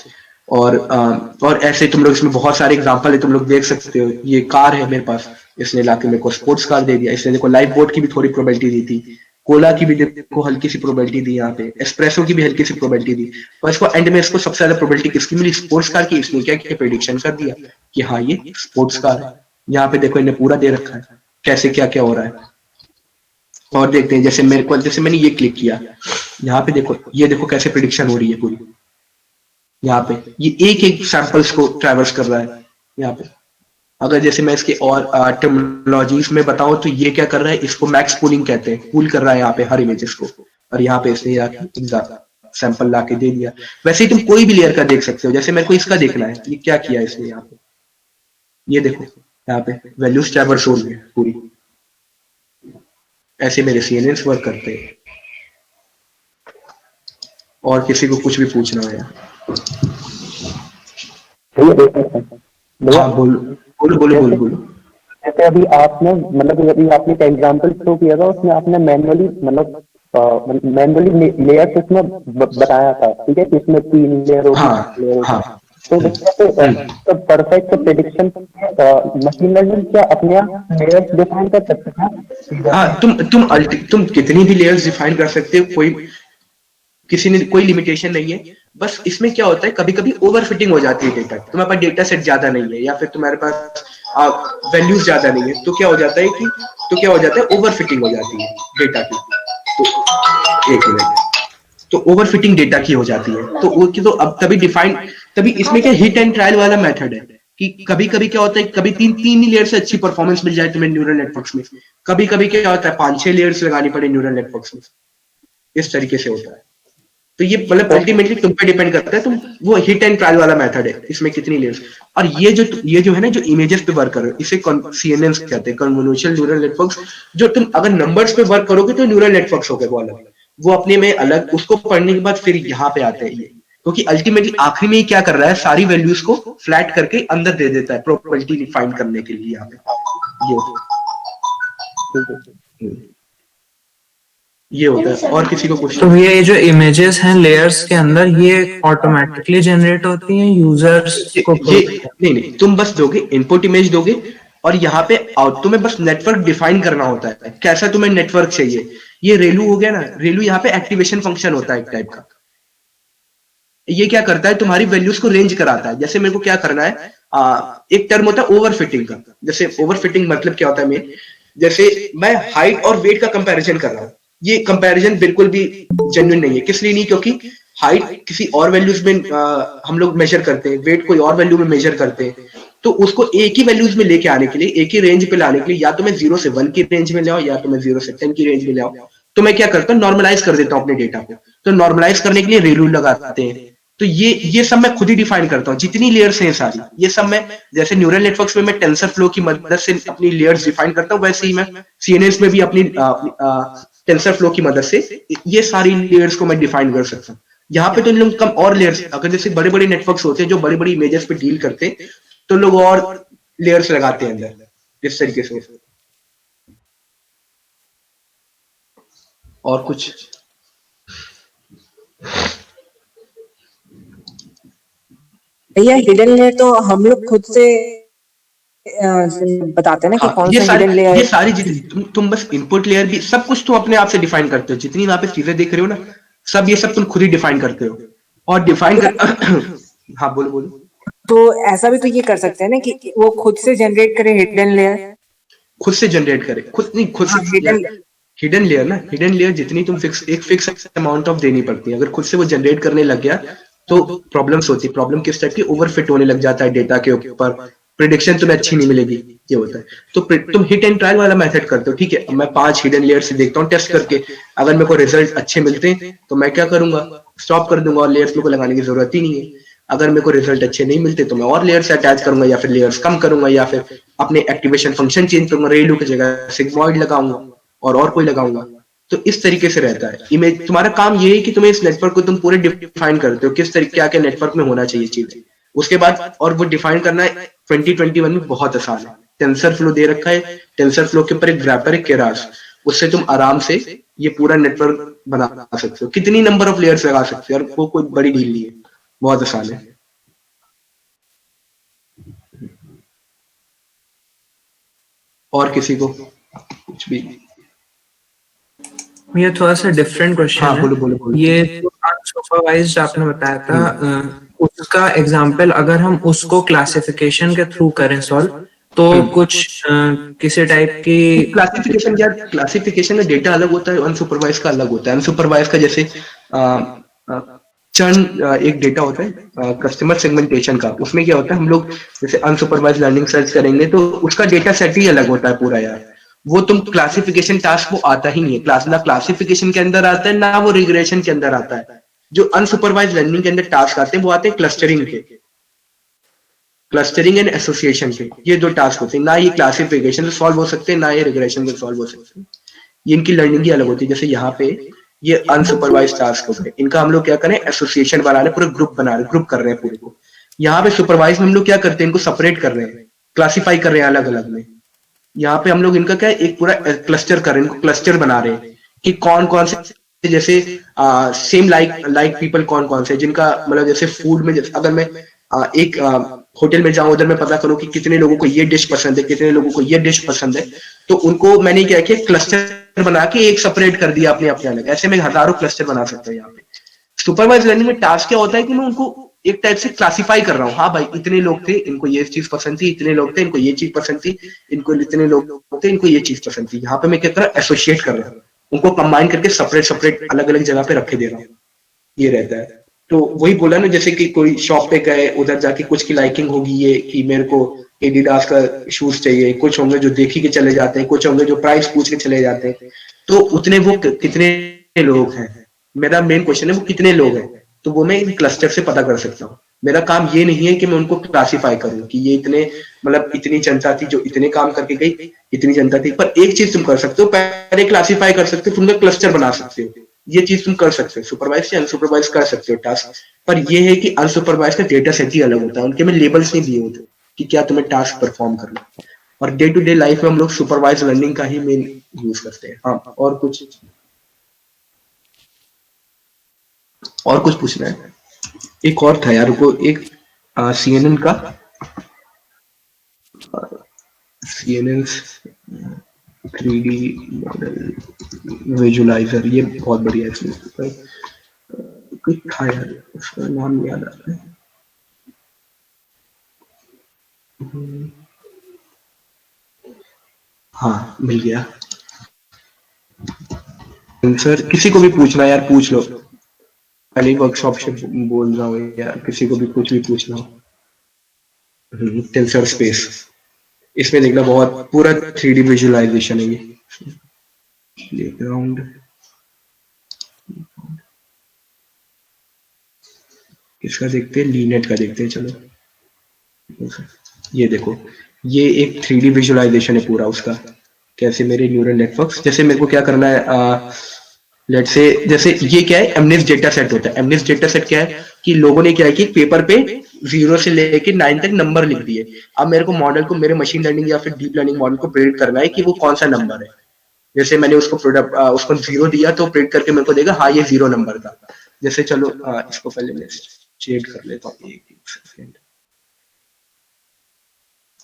और ऐसे तुम लोग इसमें बहुत सारे एग्जांपल है, तुम लोग देख सकते हो। ये कार है मेरे पास, इसने लाके मेरे को स्पोर्ट्स कार दे दिया। इसने देखो लाइफ बोट की भी थोड़ी प्रोबेबिलिटी दी थी, कोला की भी देखो हल्की सी प्रोबेबिलिटी दी, यहाँ पे एस्प्रेसो की भी हल्की सी प्रोबेबिलिटी दी। और इसको एंड में इसको सबसे ज्यादा प्रोबेबिलिटी किसकी मिली, स्पोर्ट्स कार की। इसने क्या किया, प्रेडिक्शन कर दिया कि हाँ ये स्पोर्ट्स कार है। यहाँ पे देखो इन्हें पूरा दे रखा है कैसे क्या क्या हो रहा है। और देखते हैं, जैसे मेरे को, जैसे मैंने ये क्लिक किया, यहाँ पे देखो, ये देखो कैसे प्रिडिक्शन हो रही है पूरी। यहाँ पे ये एक एक सैंपल्स को ट्रैवर्स कर रहा है। यहाँ पे अगर जैसे मैं इसके और टर्मिनोलॉजीज में बताऊं तो ये क्या कर रहा है, इसको मैक्स पूलिंग कहते हैं। पूल कर रहा है यहाँ पे हर इमेजेस को, और यहाँ पे इसने सैंपल ला के दे दिया। वैसे ही तुम कोई भी लेयर का देख सकते हो। जैसे मेरे को इसका देखना है, ये क्या किया इसने यहाँ पे, ये देखो यहाँ पे वैल्यूज ट्रैवर्स हो रही है पूरी। ऐसे मेरे सीएनएन्स वर्क करते हैं। और किसी को कुछ भी पूछना हो यार, हाँ बोलो बोलो बोलो बोलो बोलो। जैसे अभी आपने मतलब अभी आपने एक एग्जांपल शो किया था, उसमें आपने मैनुअली मतलब मैनुअली लेयर्स उसमें बताया था, ठीक है, कि इसमें 3 लेयर होगी। हाँ हाँ। तो तो परफेक्ट प्रेडिक्शन मशीन लर्निंग क्या अपने आप लेयर्स डिफाइन कर सकते हैं? हाँ, तुम कितनी भी लेयर्स डिफाइन कर सकते हो, किसी ने कोई लिमिटेशन नहीं है। बस इसमें क्या होता है, कभी कभी ओवरफिटिंग हो जाती है डेटा, तुम्हारे पास डेटा सेट ज्यादा नहीं है, या फिर तुम्हारे पास वैल्यूज ज्यादा नहीं है, तो क्या हो जाता है ओवरफिटिंग हो जाती है डेटा की। तो एक मिनट, तो ओवरफिटिंग डेटा की हो जाती है। तो अब तभी इसमें क्या हिट एंड ट्रायल वाला मेथड है कि कभी कभी क्या होता है, कभी तीन ही लेयर से अच्छी परफॉर्मेंस मिल जाए तुम्हें न्यूरल नेटवर्क्स में, कभी कभी क्या होता है 5-6 लेयर्स लगानी पड़े न्यूरल नेटवर्क्स में। इस तरीके से होता है। तो ये मतलब अल्टीमेटली तुम पे डिपेंड करता है, तुम वो हिट एंड ट्रायल वाला मेथड है, इसमें कितनी लेयर्स। और ये जो है ना, जो इमेजेस पे वर्क कर रहे हो, इसे सीएनएन्स कहते हैं, कन्वोल्यूशन न्यूरल नेटवर्क्स। जो तुम अगर नंबर्स पे वर्क करोगे तो न्यूरल नेटवर्क्स हो गए वो अलग, वो अपने में अलग। उसको पढ़ने के बाद फिर यहाँ पे आते हैं ये, क्योंकि अल्टीमेटली आखिरी में ये क्या कर रहा है, सारी वैल्यूज को फ्लैट करके अंदर दे देता है प्रोबेबिलिटी डिफाइन करने के लिए। यहाँ पे ये होता है। और किसी को कुछ, तो ये जो इमेजेस हैं लेयर्स के अंदर, ये ऑटोमेटिकली जनरेट होती हैं यूजर्स को? नहीं, तुम बस दोगे इनपुट इमेज दोगे, और यहाँ पे तुम्हें बस नेटवर्क डिफाइन करना होता है, कैसा तुम्हें नेटवर्क चाहिए। ये रेलू हो गया ना, रेलू यहाँ पे एक्टिवेशन फंक्शन होता है एक टाइप का। ये क्या करता है, तुम्हारी वैल्यूज को रेंज कराता है। जैसे मेरे को क्या करना है, एक टर्म होता है ओवरफिटिंग का। जैसे ओवरफिटिंग मतलब क्या होता है, जैसे मैं हाइट और वेट का कंपैरिजन कर रहा हूँ, ये कंपैरिजन बिल्कुल भी जेन्युइन नहीं है। किस लिए नहीं? क्योंकि हाइट किसी और वैल्यूज में हम लोग मेजर करते हैं, वेट कोई और वैल्यू में मेजर करते हैं, तो उसको एक ही वैल्यूज में लेके आने के लिए, एक ही रेंज पे लाने के लिए, या तो मैं 0 से 1 की रेंज में ले आओ, या तो मैं 0 से 10 की रेंज में ले आओ। तो मैं क्या करता हूँ, नॉर्मलाइज कर देता हूँ अपने डेटा को। तो नॉर्मलाइज करने के लिए रेलू लगाते हैं। तो ये सब मैं खुद ही डिफाइन करता हूँ, जितनी लेयर्स हैं सारी, ये सब मैं, जैसे न्यूरल नेटवर्क्स में मैं टेंसर फ्लो की मदद से अपनी लेयर्स डिफाइन करता हूँ, वैसे ही मैं सीएनएस में भी अपनी टेंसर फ्लो की मदद से ये सारी लेयर्स को मैं डिफाइन कर सकता हूँ। यहाँ पे तो इन लोग कम और लेयर्स, अगर जैसे बड़े बड़े नेटवर्क्स होते हैं जो बड़ी बड़ी इमेजेस पे डील करते हैं, तो लोग और लेयर्स लगाते हैं अंदर इस तरीके से। और कुछ? भैया हिडन लेयर तो हम लोग खुद से बताते हैं ना कि हाँ, कौन ये सा सारी हिडन लेयर। ये सारी जितनी तुम बस इनपुट लेयर भी सब कुछ तुम अपने आप से डिफाइन करते हो, जितनी वहां पे चीजें देख रहे हो ना, सब ये सब तुम खुद ही डिफाइन करते हो और डिफाइन कर हाँ बोलो बोलो। तो ऐसा भी तो ये कर सकते हैं ना कि वो खुद से जनरेट करे हिडन लेयर। खुद से जनरेट करे, खुद नहीं, खुद हाँ, से हिडन लेयर ना, हिडन लेयर जितनी तुम फिक्स अमाउंट ऑफ देनी पड़ती है। अगर खुद से वो जनरेट करने लग गया तो प्रॉब्लम्स होती है। प्रॉब्लम किस टाइप की? ओवरफिट होने लग जाता है डेटा के ऊपर, प्रिडिक्शन तुम्हें अच्छी नहीं मिलेगी, ये होता है। तो तुम हिट एंड ट्रायल वाला मेथड करते हो, ठीक है, अब मैं 5 हिडन लेयर से देखता हूँ टेस्ट करके, अगर मेरे को रिजल्ट अच्छे मिलते हैं तो मैं क्या करूंगा, स्टॉप कर दूंगा और लेयर्स को लगाने की जरूरत ही नहीं है। अगर मेरे को रिजल्ट अच्छे नहीं मिलते तो मैं और लेयर्स अटैच करूंगा, या फिर लेयर्स कम करूंगा, या फिर अपने एक्टिवेशन फंक्शन चेंज करूंगा, रेलू की जगह सिग्मॉइड लगाऊंगा और कोई लगाऊंगा। तो इस तरीके से रहता है इमेज। तुम्हारा काम ये है कि तुम्हें इस नेटवर्क को तुम पूरे डिफाइन करते हो, किस तरीके क्या क्या नेटवर्क में होना चाहिए चीजें। उसके बाद और वो डिफाइन करना 2021 में बहुत आसान है। टेंसर फ्लो दे रखा है, टेंसर फ्लो के ऊपर एक ग्रैपर है केरास, उससे तुम आराम से ये पूरा नेटवर्क बना सकते हो, कितनी नंबर ऑफ लेयर्स लगा सकते हो, और वो कोई बड़ी डील नहीं है, बहुत आसान है। और किसी को कुछ भी? ये थोड़ा सा डिफरेंट क्वेश्चन हाँ है। बोलो बोलो बोलो। ये जो अनसुपरवाइज्ड आपने बताया था, उसका एग्जांपल अगर हम उसको क्लासिफिकेशन के थ्रू करें सॉल्व, तो कुछ किसी टाइप की क्लासिफिकेशन, यार क्लासिफिकेशन का डेटा अलग होता है, अनसुपरवाइज का अलग होता है। अनसुपरवाइज का जैसे चर्न एक डेटा होता है कस्टमर सेगमेंटेशन का, उसमें क्या होता है, हम लोग जैसे अनसुपरवाइज लर्निंग सर्च करेंगे तो उसका डेटा सेट ही अलग होता है पूरा यार। वो तुम क्लासिफिकेशन टास्क वो आता ही नहीं है, ना क्लासिफिकेशन के अंदर आता है ना वो रिग्रेशन के अंदर आता है। जो अनसुपरवाइज लर्निंग के अंदर टास्क आते हैं वो आते हैं क्लस्टरिंग के, क्लस्टरिंग एंड एसोसिएशन के। ये दो टास्क होते हैं, ना ये क्लासिफिकेशन से सॉल्व हो सकते हैं ना ये रिग्रेशन से सॉल्व हो सकते हैं। ये इनकी लर्निंग ही अलग होती है। जैसे यहाँ पे ये अनसुपरवाइज टास्क हो गए, इनका हम लोग क्या करें, एसोसिएशन बना रहे हैं, पूरे ग्रुप बना रहे हैं, ग्रुप कर रहे हैं पूरे को। यहाँ पे सुपरवाइज में हम लोग क्या करते हैं, इनको सेपरेट कर रहे हैं, क्लासिफाई कर रहे हैं अलग अलग में। यहाँ पे हम लोग इनका क्या है, एक पूरा क्लस्टर कर रहे हैं, इनको क्लस्टर बना रहे हैं कि कौन कौन से, जैसे सेम लाइक पीपल कौन कौन से, जिनका मतलब जैसे फूड में, जैसे अगर मैं एक होटल में जाऊं, उधर मैं पता करूं कि कितने लोगों को ये डिश पसंद है, कितने लोगों को ये डिश पसंद है, तो उनको मैंने क्या किया, क्लस्टर बना के एक सेपरेट कर दिया अपने अपने अलग। ऐसे मैं हजारों क्लस्टर बना सकता हूँ यहाँ पे। सुपरवाइज लर्निंग में टास्क क्या होता है कि मैं उनको एक टाइप से क्लासिफाई कर रहा हूँ, हाँ भाई इतने लोग थे इनको ये चीज पसंद थी, इतने लोग थे इनको ये चीज पसंद थी, इनको इतने लोग थे इनको ये चीज पसंद थी। यहाँ पे मैं क्या कर रहा हूँ, एसोसिएट कर रहा हूँ, उनको कंबाइन करके सेपरेट सेपरेट अलग अलग जगह पे रखे दे रहा हूँ, ये रहता है। तो वही बोला ना, जैसे कि कोई शॉप पे गए, उधर जाके कुछ की लाइकिंग होगी ये कि मेरे को एडिडास का शूज चाहिए, कुछ होंगे जो देखी के चले जाते हैं, कुछ होंगे जो प्राइस पूछ के चले जाते हैं। तो उतने वो कितने लोग हैं, मेरा मेन क्वेश्चन है वो कितने लोग हैं, तो वो मैं इन क्लस्टर से पता कर सकता हूँ। मेरा काम ये नहीं है कि मैं उनको क्लासिफाई करूं कि ये इतने, मतलब इतनी जनता थी जो इतने काम करके गई, इतनी जनता थी। पर एक चीज तुम कर सकते हो, पहले क्लासिफाई कर सकते हो, तुम क्लस्टर बना सकते हो, ये चीज तुम कर सकते हो। सुपरवाइज से अनसुपरवाइज कर सकते हो टास्क, पर ये है कि अनसुपरवाइज का डेटा सेट ही अलग होता है, उनके में लेबल्स नहीं दिए होते कि क्या तुम्हें टास्क परफॉर्म करना। और डे टू डे लाइफ में हम लोग सुपरवाइज लर्निंग का ही मेन यूज करते हैं। हाँ और कुछ पूछना है? एक और था यार को, एक CNN का, CNN 3D मॉडल विजुलाइजर, ये बहुत बढ़िया है। कुछ था यार, उसका नाम याद आ रहा है। हाँ मिल गया। सर किसी को भी पूछना यार, पूछ लो, पहले वर्कशॉप से बोल रहा हूँ यार, किसी को भी कुछ भी पूछना हो। टेंसर स्पेस, इसमें देखना बहुत पूरा 3D विजुअलाइजेशन है ये। प्लेग्राउंड, किसका देखते हैं, लीनेट का देखते हैं, चलो ये देखो, ये एक 3D विजुअलाइजेशन है पूरा उसका, कैसे मेरे न्यूरल नेटवर्क्स, जैसे मेरे को क्या करना है, लेट्स से जैसे ये क्या है, एमनेस डेटा सेट होता है। एमनेस डेटा सेट क्या है कि लोगों ने क्या है कि पेपर पे 0 से लेके 9 तक नंबर लिख दिए। अब मेरे को मॉडल को, मेरे मशीन लर्निंग या फिर डीप लर्निंग मॉडल को प्रेडिक्ट करना है कि वो कौन सा नंबर है। जैसे मैंने उसको उसको 0 दिया तो प्रेडिक्ट करके मेरे को देगा हाँ ये 0 नंबर था। जैसे चलो इसको पहले मैं चेक कर लेता हूँ, एक सेकेंड।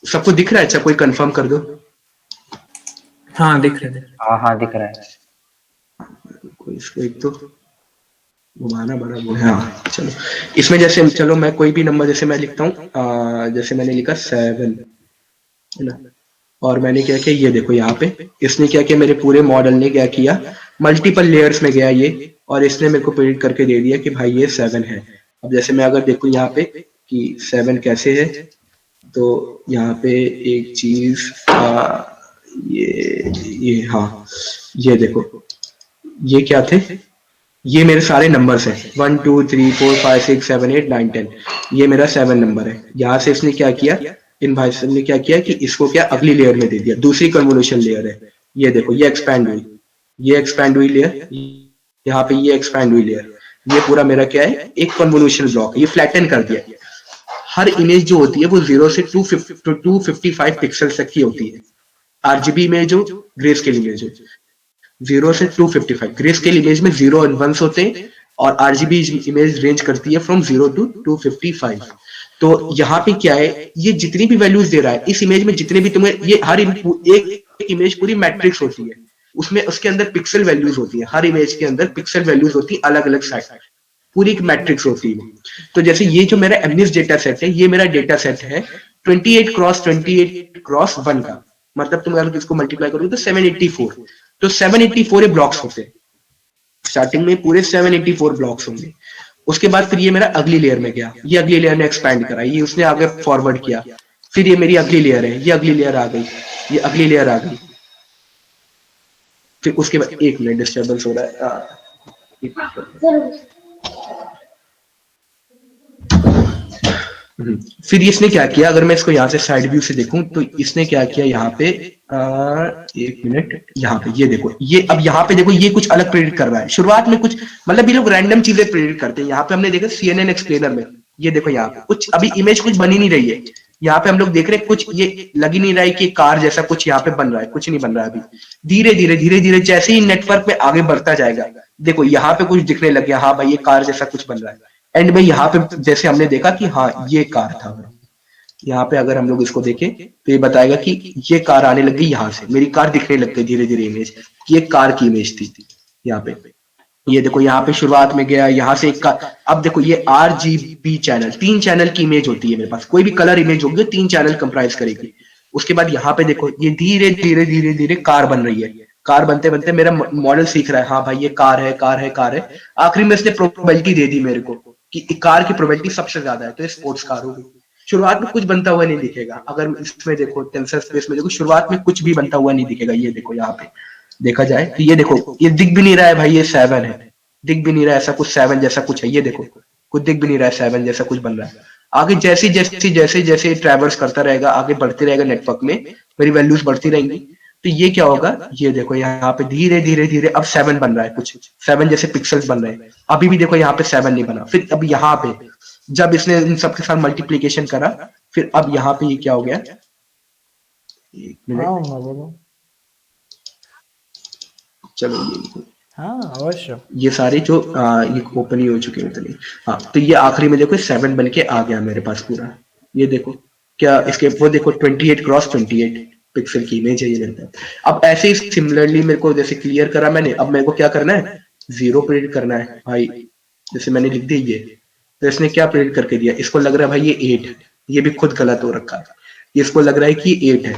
सबको दिख रहा है? अच्छा कोई कंफर्म कर दो। हाँ दिख रहा है। हाँ दिख रहा है। कोई इसको एक तो घुमाना बड़ा वो है। हाँ चलो, इसमें जैसे चलो मैं कोई भी नंबर जैसे मैं लिखता हूँ, जैसे मैंने लिखा 7 है ना, और मैंने क्या किया, ये देखो यहाँ पे इसने क्या किया, मेरे पूरे मॉडल ने क्या किया, मल्टीपल लेयर्स में गया ये, और इसने मेरे को प्रेडिक्ट करके दे दिया कि भाई ये 7 है। अब जैसे मैं अगर देखूँ यहाँ पे कि 7 कैसे है, तो यहाँ पे एक चीज ये हाँ, ये देखो ये क्या थे, ये मेरे सारे नंबर्स हैं 1 2 3 4 5 6 7 8 9 10, ये मेरा 7 नंबर है। यहाँ से इसने क्या किया, इन भाई साहब ने क्या किया कि इसको क्या अगली लेयर में दे दिया, दूसरी कन्वोल्यूशन लेयर है। ये देखो ये एक्सपैंड हुई, ये एक्सपैंड हुई लेयर, यहाँ पे ये एक्सपैंड हुई लेयर, ये पूरा मेरा क्या है एक कन्वोल्यूशन ब्लॉक है, ये फ्लैटन कर दिया। हर इमेज जो होती है वो 0 से 255 पिक्सल तक की होती है। आरजीबी में जो ग्रे स्केल इमेज है 0 से 255, ग्रे स्केल इमेज में 0 और 1 होते हैं, और आरजीबी इमेज रेंज करती है फ्रॉम 0 टू 255। तो यहाँ पे क्या है, ये जितनी भी वैल्यूज दे रहा है इस इमेज में, जितने भी तुम्हें ये हर एक इमेज पूरी मैट्रिक्स होती है, उसमें उसके अंदर पिक्सल वैल्यूज होती है, हर इमेज के अंदर पिक्सल वैल्यूज होती है अलग अलग साइड, पूरी एक मैट्रिक्स होती है। तो जैसे ये जो मेरा एमनिस डेटा सेट है, ये मेरा डेटा सेट है 28 क्रॉस 28 क्रॉस 1 का, मतलब तुम अगर इसको मल्टीप्लाई करोगे तो 784, तो 784 ब्लॉक्स होते हैं स्टार्टिंग में, पूरे 784 ब्लॉक्स होंगे। उसके बाद फिर ये मेरा अगली लेयर में गया, ये अगली लेयर ने एक्सपैंड करा, ये उसने आगे फॉरवर्ड किया, फिर ये मेरी अगली लेयर है, ये अगली लेयर आ गई, ये अगली लेयर आ गई, फिर उसके बाद एक मिनट डिस्टर्बेंस हो रहा है। फिर इसने क्या किया, अगर मैं इसको यहाँ से साइड व्यू से देखूं तो इसने क्या किया यहाँ पे, एक मिनट, यहाँ पे ये देखो, ये अब यहाँ पे देखो ये कुछ अलग प्रेडिक्ट कर रहा है। शुरुआत में कुछ मतलब ये लोग रैंडम चीजें प्रेडिक्ट करते हैं। यहाँ पे हमने देखा CNN एक्सप्लेनर में, ये देखो यहाँ पे कुछ अभी इमेज कुछ बनी नहीं रही है, यहाँ पे हम लोग देख रहे हैं कुछ ये लग ही नहीं रहा है कि कार जैसा कुछ यहाँ पे बन रहा है, कुछ नहीं बन रहा है अभी। धीरे धीरे जैसे ही नेटवर्क में आगे बढ़ता जाएगा, देखो यहाँ पे कुछ दिखने लग गया, हाँ भाई ये कार जैसा कुछ बन रहा है। एंड में यहाँ पे जैसे हमने देखा कि हाँ ये कार था, यहाँ पे अगर हम लोग इसको देखें तो ये बताएगा कि ये कार आने लग गई, यहाँ से मेरी कार दिखने लग गई धीरे धीरे इमेज, ये कार की इमेज थी यहाँ पे। ये देखो यहाँ पे शुरुआत में गया, यहाँ से एक कार, अब देखो ये RGB चैनल, 3 चैनल की इमेज होती है मेरे पास, कोई भी कलर इमेज होगी 3 चैनल कंप्राइज करेगी। उसके बाद यहाँ पे देखो ये धीरे धीरे कार बन रही है, कार बनते बनते मेरा मॉडल सीख रहा है, हाँ भाई ये कार है कार है कार है। आखिरी में इसने प्रोबेबिलिटी दे दी मेरे को कि कार की प्रोबेबिलिटी सबसे ज्यादा है, तो ये स्पोर्ट्स कार होगी। शुरुआत में कुछ बनता हुआ नहीं दिखेगा, अगर इसमें देखो टेंसर स्पेस में देखो शुरुआत में कुछ भी बनता हुआ नहीं दिखेगा। ये देखो यहाँ पे देखा जाए तो ये देखो ये दिख भी नहीं रहा है भाई ये 7 है, दिख भी नहीं रहा है ऐसा कुछ 7 जैसा कुछ है, ये देखो कुछ दिख भी नहीं रहा है 7 जैसा कुछ बन रहा है। आगे जैसे जैसे जैसे ट्रैवर्स करता रहेगा, आगे बढ़ते रहेगा नेटवर्क में, मेरी वैल्यूज बढ़ती रहेंगी, तो ये क्या होगा, ये देखो यहाँ पे धीरे धीरे अब 7 बन रहा है, कुछ 7 जैसे पिक्सल्स बन रहे हैं। अभी भी देखो यहाँ पे 7 नहीं बना, फिर अब यहाँ पे जब इसने इन सबके साथ मल्टीप्लीकेशन करा, फिर अब यहाँ पे ये क्या हो गया, एक मिनट, चलो ये हाँ अवश्य, ये सारे जो ये ओपन ही हो चुके हैं इतने। हाँ तो ये आखिरी में देखो 7 बन के आ गया मेरे पास पूरा। ये देखो क्या इसके वो देखो 28 क्रॉस 28 पिक्सल की इमेज है ये मेरे पास। अब ऐसे ही सिमिलरली मेरे को जैसे क्लियर करा मैंने, अब मेरे को क्या करना है, 0 प्रिंट करना है भाई। जैसे मैंने लिख दी ये, तो इसने क्या प्रिंट करके दिया, इसको लग रहा है भाई ये 8, ये भी खुद गलत हो रखा है, इसको लग रहा है कि 8 है,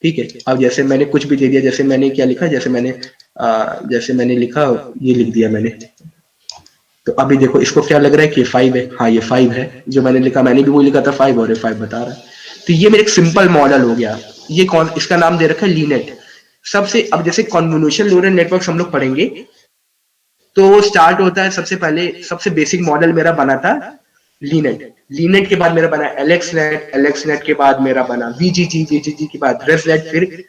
ठीक है, अब जैसे मैंने कुछ भी दे दिया, जैसे मैंने क्या लिखा, जैसे मैंने लिखा, ये लिख दिया मैंने। तो अभी देखो इसको क्या लग रहा है कि 5 है, हाँ ये 5 है, जो मैंने लिखा, मैंने भी वही लिखा था 5 और ये 5 बता रहा है। तो ये मेरे एक सिंपल मॉडल हो गया। ये कौन, इसका नाम दे रखा है लीनेट। सबसे, अब जैसे कन्वोल्यूशन न्यूरल नेटवर्क हम लोग पढ़ेंगे, तो स्टार्ट होता है सबसे पहले, सबसे बेसिक मॉडल मेरा बना था लीनेट। लीनेट के बाद मेरा बना एलेक्सनेट, एलेक्सनेट के बाद मेरा बना वीजीजी, वीजीजी के बाद रेसनेट, फिर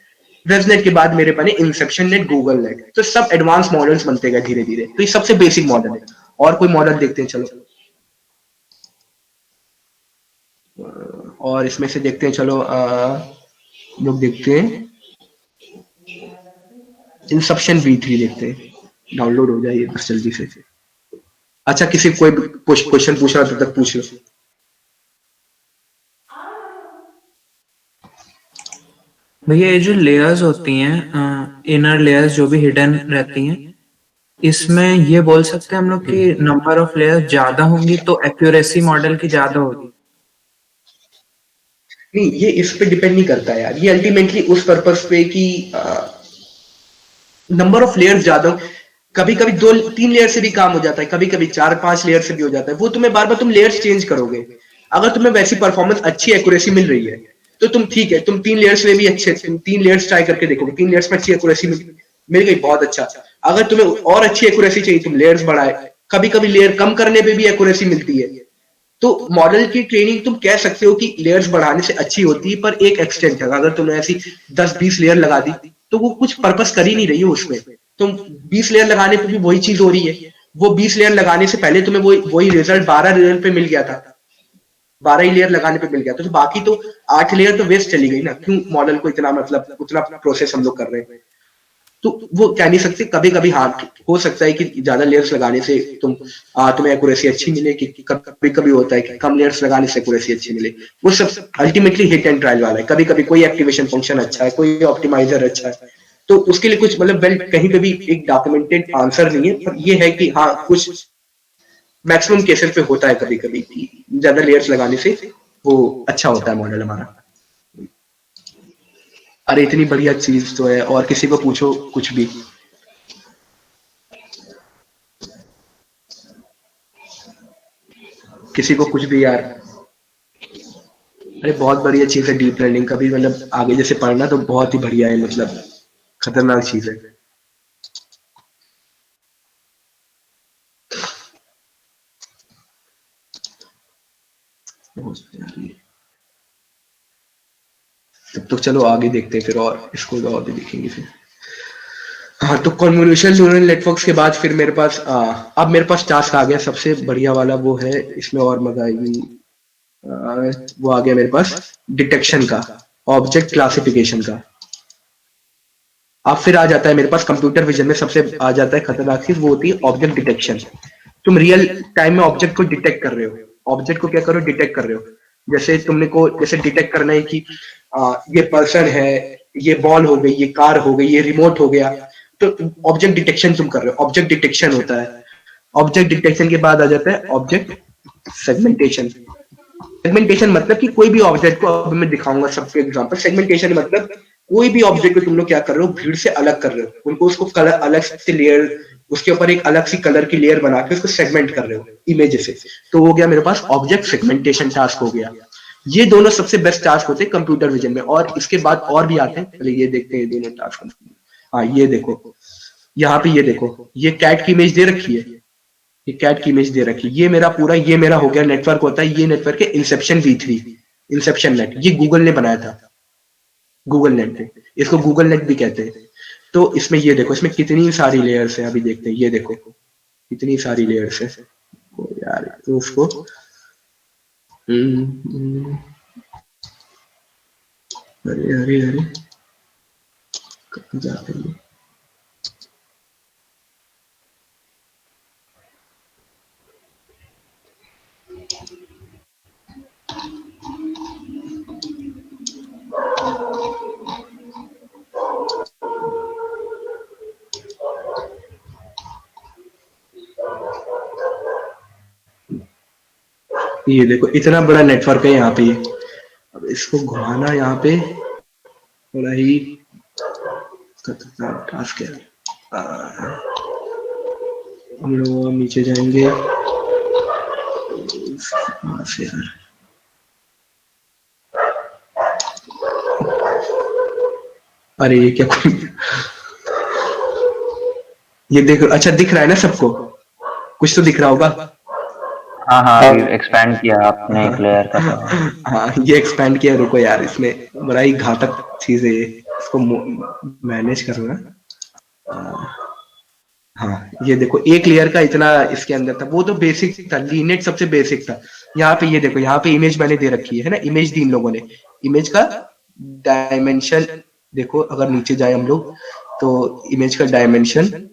रेसनेट के बाद मेरे बने इंसेप्शन नेट, गूगल नेट। तो सब एडवांस मॉडल्स बनते गए धीरे धीरे। तो ये सबसे बेसिक मॉडल है। और कोई मॉडल देखते हैं, चलो। और इसमें से देखते हैं, चलो लोग देखते हैं इंसेप्शन V3 देखते हैं, डाउनलोड हो जाए बस जल्दी से। अच्छा, किसी कोई क्वेश्चन पूछ रहा तब तक पूछ लो। भैया ये जो लेयर्स होती हैं, इनर लेयर्स जो भी हिडन रहती हैं, इसमें ये बोल सकते हैं हम लोग कि नंबर ऑफ लेयर्स ज्यादा होंगी तो एक्यूरेसी मॉडल की ज्यादा होगी? नहीं, ये इस पे डिपेंड नहीं करता है यार। ये अल्टीमेटली उस पर्पस पे कि नंबर ऑफ लेयर्स ज्यादा, कभी कभी 2-3 लेयर से भी काम हो जाता है, कभी कभी 4-5 लेयर से भी हो जाता है। वो तुम्हें बार बार तुम लेयर्स चेंज करोगे। अगर तुम्हें वैसी परफॉर्मेंस, अच्छी एक्यूरेसी मिल रही है, तो तुम ठीक है, तुम 3 लेयर्स में भी अच्छे, तुम 3 लेयर्स ट्राई करके देखोगे, 3 लेयर्स में अच्छी एक्यूरेसी मिल गई, बहुत अच्छा। अगर तुम्हें और अच्छी एक्यूरेसी चाहिए, तुम लेयर्स बढ़ाए। कभी कभी लेयर कम करने पे भी एक्यूरेसी मिलती है। तो मॉडल की ट्रेनिंग तुम कह सकते हो कि लेयर्स बढ़ाने से अच्छी होती है, पर एक एक्सटेंट है। अगर तुमने ऐसी 10-20 लेयर लगा दी, तो वो कुछ पर्पस कर ही नहीं रही है उसमें। तुम 20 लेयर लगाने पे भी वही चीज हो रही है। वो 20 लेयर लगाने से पहले तुम्हें वही रिजल्ट 12 लेयर पे मिल गया था, 12 ही लेयर लगाने पे मिल गया। तो बाकी तो 8 लेयर तो वेस्ट चली गई ना। क्यों मॉडल को इतना, मतलब उतना प्रोसेस हम लोग कर रहे हैं। तो वो कह नहीं सकते। कभी कभी हाँ, हो सकता है कि ज्यादा लेयर्स लगाने से तुम्हें एक्यूरेसी अच्छी मिले, कि कभी कभी होता है कि कम लेयर्स लगाने से एक्यूरेसी अच्छी मिले। वो सब अल्टीमेटली हिट एंड ट्रायल वाला है। कभी कभी कोई एक्टिवेशन फंक्शन अच्छा है, कोई ऑप्टिमाइजर अच्छा है, तो उसके लिए कुछ, मतलब कहीं पे भी एक डॉक्यूमेंटेड आंसर नहीं है। पर ये है कि हाँ, कुछ मैक्सिमम केसेस पे होता है कभी कभी कि ज्यादा लेयर्स लगाने से वो अच्छा होता है मॉडल हमारा। अरे इतनी बढ़िया चीज तो है। और किसी को पूछो कुछ भी। किसी को कुछ भी यार। अरे बहुत बढ़िया चीज है डीप लर्निंग। कभी मतलब आगे जैसे पढ़ना तो बहुत ही बढ़िया है, मतलब खतरनाक चीज है। तब तो चलो आगे देखते हैं फिर, और इसको और भी देखेंगे फिर। हाँ, तो कन्वोल्यूशन न्यूरल नेटवर्क्स के बाद फिर मेरे पास अब मेरे पास टास्क आ गया सबसे बढ़िया वाला। वो है, इसमें और मजा आएगी। वो आ गया मेरे पास डिटेक्शन का, ऑब्जेक्ट क्लासिफिकेशन का। अब फिर आ जाता है मेरे पास कंप्यूटर विजन में सबसे आ जाता है खतरनाक चीज, वो होती है ऑब्जेक्ट डिटेक्शन। तुम रियल टाइम में ऑब्जेक्ट को डिटेक्ट कर रहे हो। ऑब्जेक्ट को क्या करो, डिटेक्ट कर रहे हो। जैसे तुमने को जैसे डिटेक्ट करना है कि ये पर्सन है, ये बॉल हो गई, ये कार हो गई, ये रिमोट हो गया। तो ऑब्जेक्ट डिटेक्शन तुम कर रहे हो, ऑब्जेक्ट डिटेक्शन होता है। ऑब्जेक्ट डिटेक्शन के बाद आ जाता है ऑब्जेक्ट सेगमेंटेशन। सेगमेंटेशन मतलब कि कोई भी ऑब्जेक्ट को, अब मैं दिखाऊंगा सबके एग्जांपल। सेगमेंटेशन मतलब कोई भी ऑब्जेक्ट को तुम लोग क्या कर रहे हो, भीड़ से अलग कर रहे हो उनको, उसको कलर अलग से लेयर, उसके ऊपर एक अलग सी कलर की लेयर बना के उसको सेगमेंट कर रहे हो इमेज से। तो हो गया मेरे पास ऑब्जेक्ट सेगमेंटेशन टास्क हो गया। ये दोनों सबसे बेस्ट टास्क होते हैं कंप्यूटर विजन में। और इसके बाद और भी आते हैं, पहले ये देखते हैं दोनों टास्क। हाँ, ये देखो, यहाँ पे ये देखो, ये कैट की इमेज दे रखी है, ये कैट की इमेज दे रखी है। ये मेरा पूरा, ये मेरा हो गया नेटवर्क होता है। ये नेटवर्क है इंसेप्शन V3, इंसेप्शन नेट। ये गूगल ने बनाया था, गूगल नेट पे। इसको गूगल नेट भी कहते हैं। तो इसमें ये देखो, इसमें कितनी सारी लेयर्स है, अभी देखते हैं। ये देखो कितनी सारी लेयर्स है। तो यार तो उसको अरे अरे अरे कहाँ जाते हैं? ये देखो इतना बड़ा नेटवर्क है यहाँ पे। अब इसको घुमाना यहाँ पे, बड़ा ही खतरनाक टास्क है। हम लोग नीचे जाएंगे वहाँ से यार। अरे ये क्या ये देखो, अच्छा दिख रहा है ना सबको, कुछ तो दिख रहा होगा। हाँ हाँ, एक्सपैंड किया आपने एक लेयर का। हाँ ये एक्सपैंड किया, रुको यार, इसमें बड़ा ही घातक चीज है ये, इसको मैनेज करना। हाँ ये देखो, एक लेयर का इतना इसके अंदर था, वो तो बेसिक था, लीनेट सबसे बेसिक था। यहाँ पे ये देखो, यहाँ पे इमेज मैंने दे रखी है ना, इमेज दी इन लोगों ने, इमेज का डायमेंशन देखो, अगर नीचे जाए हम लोग तो इमेज का डायमेंशन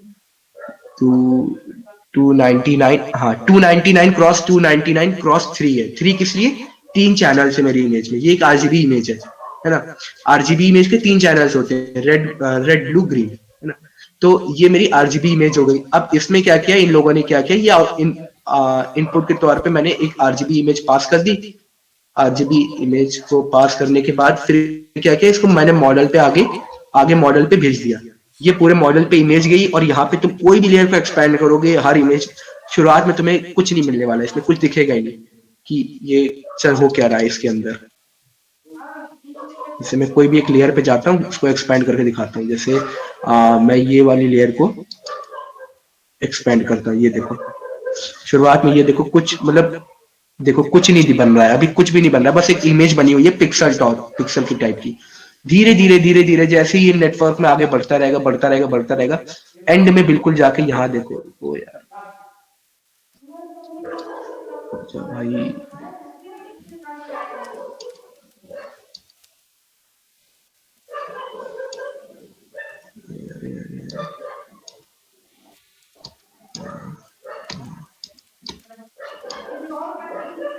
299, हाँ 299 क्रॉस 299 क्रॉस 3 है। 3 किस लिए? 3 चैनल है मेरी इमेज में, ये एक आरजीबी इमेज है ना। आरजीबी इमेज के 3 चैनल्स होते हैं, रेड ब्लू ग्रीन, है ना। तो ये मेरी आरजीबी इमेज हो गई। अब इसमें क्या किया इन लोगों ने, क्या किया, ये इनपुट के तौर पे मैंने एक आरजीबी इमेज पास कर दी। आरजीबी इमेज को पास करने के बाद फिर क्या किया, इसको मैंने मॉडल पे आगे मॉडल पे भेज दिया। ये पूरे मॉडल पे इमेज गई, और यहाँ पे तुम कोई भी लेयर को एक्सपैंड करोगे, हर इमेज शुरुआत में तुम्हें कुछ नहीं मिलने वाला है, इसमें कुछ दिखेगा ही नहीं कि ये चल हो क्या रहा है इसके अंदर। जैसे मैं कोई भी एक लेयर पे जाता हूँ, उसको एक्सपैंड करके दिखाता हूँ। जैसे मैं ये वाली लेयर को एक्सपैंड करता हूँ, ये देखो शुरुआत में ये देखो कुछ, मतलब देखो कुछ नहीं बन रहा है, अभी कुछ भी नहीं बन रहा है, बस एक इमेज बनी हुई है पिक्सल की टाइप की। धीरे धीरे जैसे ही नेटवर्क में आगे बढ़ता रहेगा, एंड में बिल्कुल जाके यहाँ देखो, ओ यार अच्छा भाई,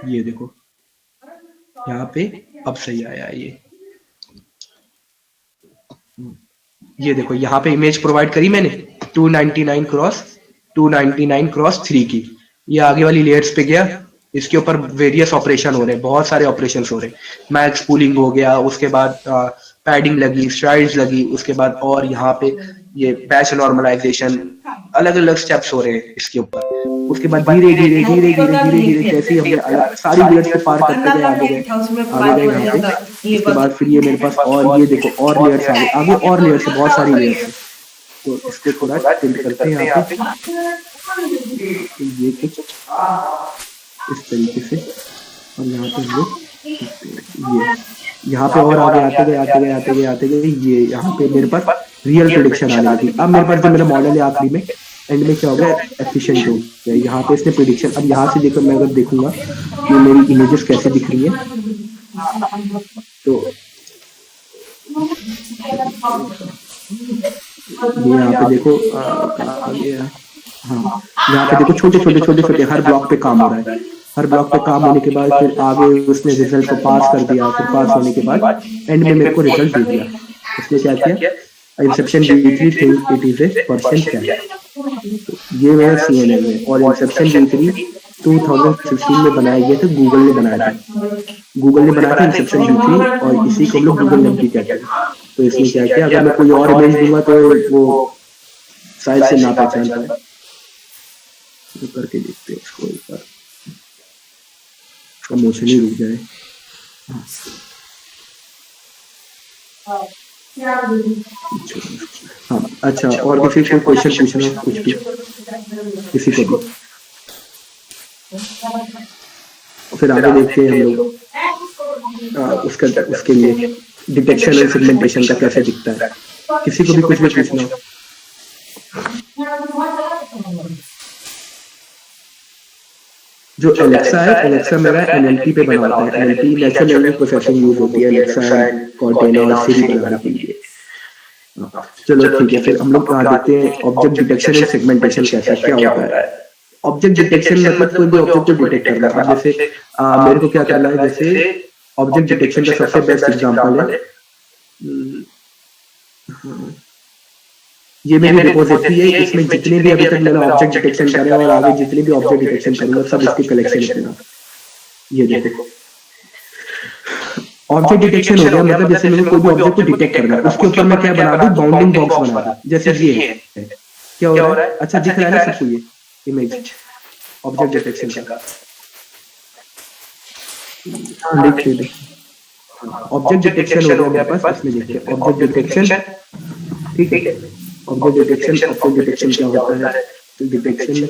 ये देखो यहाँ पे अब सही आया ये देखो यहाँ पे इमेज प्रोवाइड करी मैंने 299 क्रॉस 3 की। ये आगे वाली लेयर्स पे गया, इसके ऊपर वेरियस ऑपरेशन हो रहे हैं, बहुत सारे ऑपरेशंस हो रहे हैं। मैक्स पूलिंग हो गया, उसके बाद पैडिंग लगी, स्ट्राइड्स लगी, उसके बाद और यहाँ पे ये पैच नॉर्मलाइजेशन, अलग अलग स्टेप्स हो रहे हैं इसके ऊपर। उसके बाद धीरे धीरे जैसे ही हमने सारी लेयर्स को पार करते गए आगे गए यहाँ पे। उसके बाद फिर ये मेरे पास और ये देखो और लेयर्स आगे और लेयर्स है, बहुत सारी लेयर्स है। तो इसको थोड़ा टिल्ट करते हैं यहाँ पे, ये कुछ इस तरीके से, और यहाँ पे हम लोग ये यहाँ पे और आगे आते गए ये यहाँ पे मेरे पास रियल प्रेडिक्शन आने लगी। अब मेरे पास जो मेरा मॉडल है आखिरी में एंड में क्या हो गया, एफिशिएंट हो गया। यहाँ पे इसने प्रेडिक्शन, अब यहाँ से देखकर मैं अगर देखूंगा कि मेरी इमेजेस कैसे दिख रही है, तो ये यहाँ पे देखो हाँ यहाँ पे देखो छोटे हर ब्लॉक पे काम हो रहा है। हर ब्लॉक पे काम होने के बाद फिर आगे उसने रिजल्ट को पास कर दिया, फिर पास होने के बाद एंड में मेरे को रिजल्ट दे दिया। उसने क्या किया, Inception V3 think it is a person can. ये मेरा CNN है, और इंसेप्शन V3 2016 में बनाया गया था, गूगल ने बनाया था इंसेप्शन V3, और इसी को हम लोग गूगल नंबर कहते हैं। तो इसमें क्या किया, अगर मैं कोई और इमेज दूंगा तो वो शायद से ना पहचान पाए। करके देखते हैं इसको एक बार, मोशन ही रुक जाए। हाँ अच्छा, और किसी को क्वेश्चन पूछना, कुछ भी किसी को भी, फिर आगे देखते हैं हम लोग उसके लिए डिटेक्शन एंड सेगमेंटेशन का कैसे दिखता है। किसी को भी कुछ भी पूछना। जो एलेक्सा है, एलेक्सा मेरा NLP पे बना हुआ है। NLP natural language processing use होती है एलेक्सा, कॉर्टेना और सिरी बनाने के लिए। चलो ठीक है, फिर हम लोग देखते हैं ऑब्जेक्ट डिटेक्शन एंड सेगमेंटेशन कैसा क्या होता है। ऑब्जेक्ट डिटेक्शन मतलब कोई भी ऑब्जेक्ट को डिटेक्ट करना। जैसे मेरे को क्या करना है, जैसे ऑब्जेक्ट डिटेक्शन का सबसे बेस्ट एग्जांपल है ये मेरी रिपोजिटरी है, इसमें जितने भी अभी तक मैंने ऑब्जेक्ट डिटेक्शन करे और आगे जितने भी ऑब्जेक्ट डिटेक्शन करूंगा सब इसकी कलेक्शन है। ये देखो ऑब्जेक्ट डिटेक्शन हो गया, मतलब जैसे मेरे को कोई भी ऑब्जेक्ट को डिटेक्ट करना है, उसके ऊपर मैं क्या बना दूं, बाउंडिंग बॉक्स बना दूं, जैसे ये है। क्या हो रहा है, अच्छा दिख रहा है ना सबको ये इमेज ऑब्जेक्ट डिटेक्शन का? हाँ देखिए, ऑब्जेक्ट डिटेक्शन हो गया मेरे पास, इसमें देखिए ऑब्जेक्ट डिटेक्शन, ठीक है। ऑब्जेक्ट डिटेक्शन क्या होता है, तो डिटेक्शन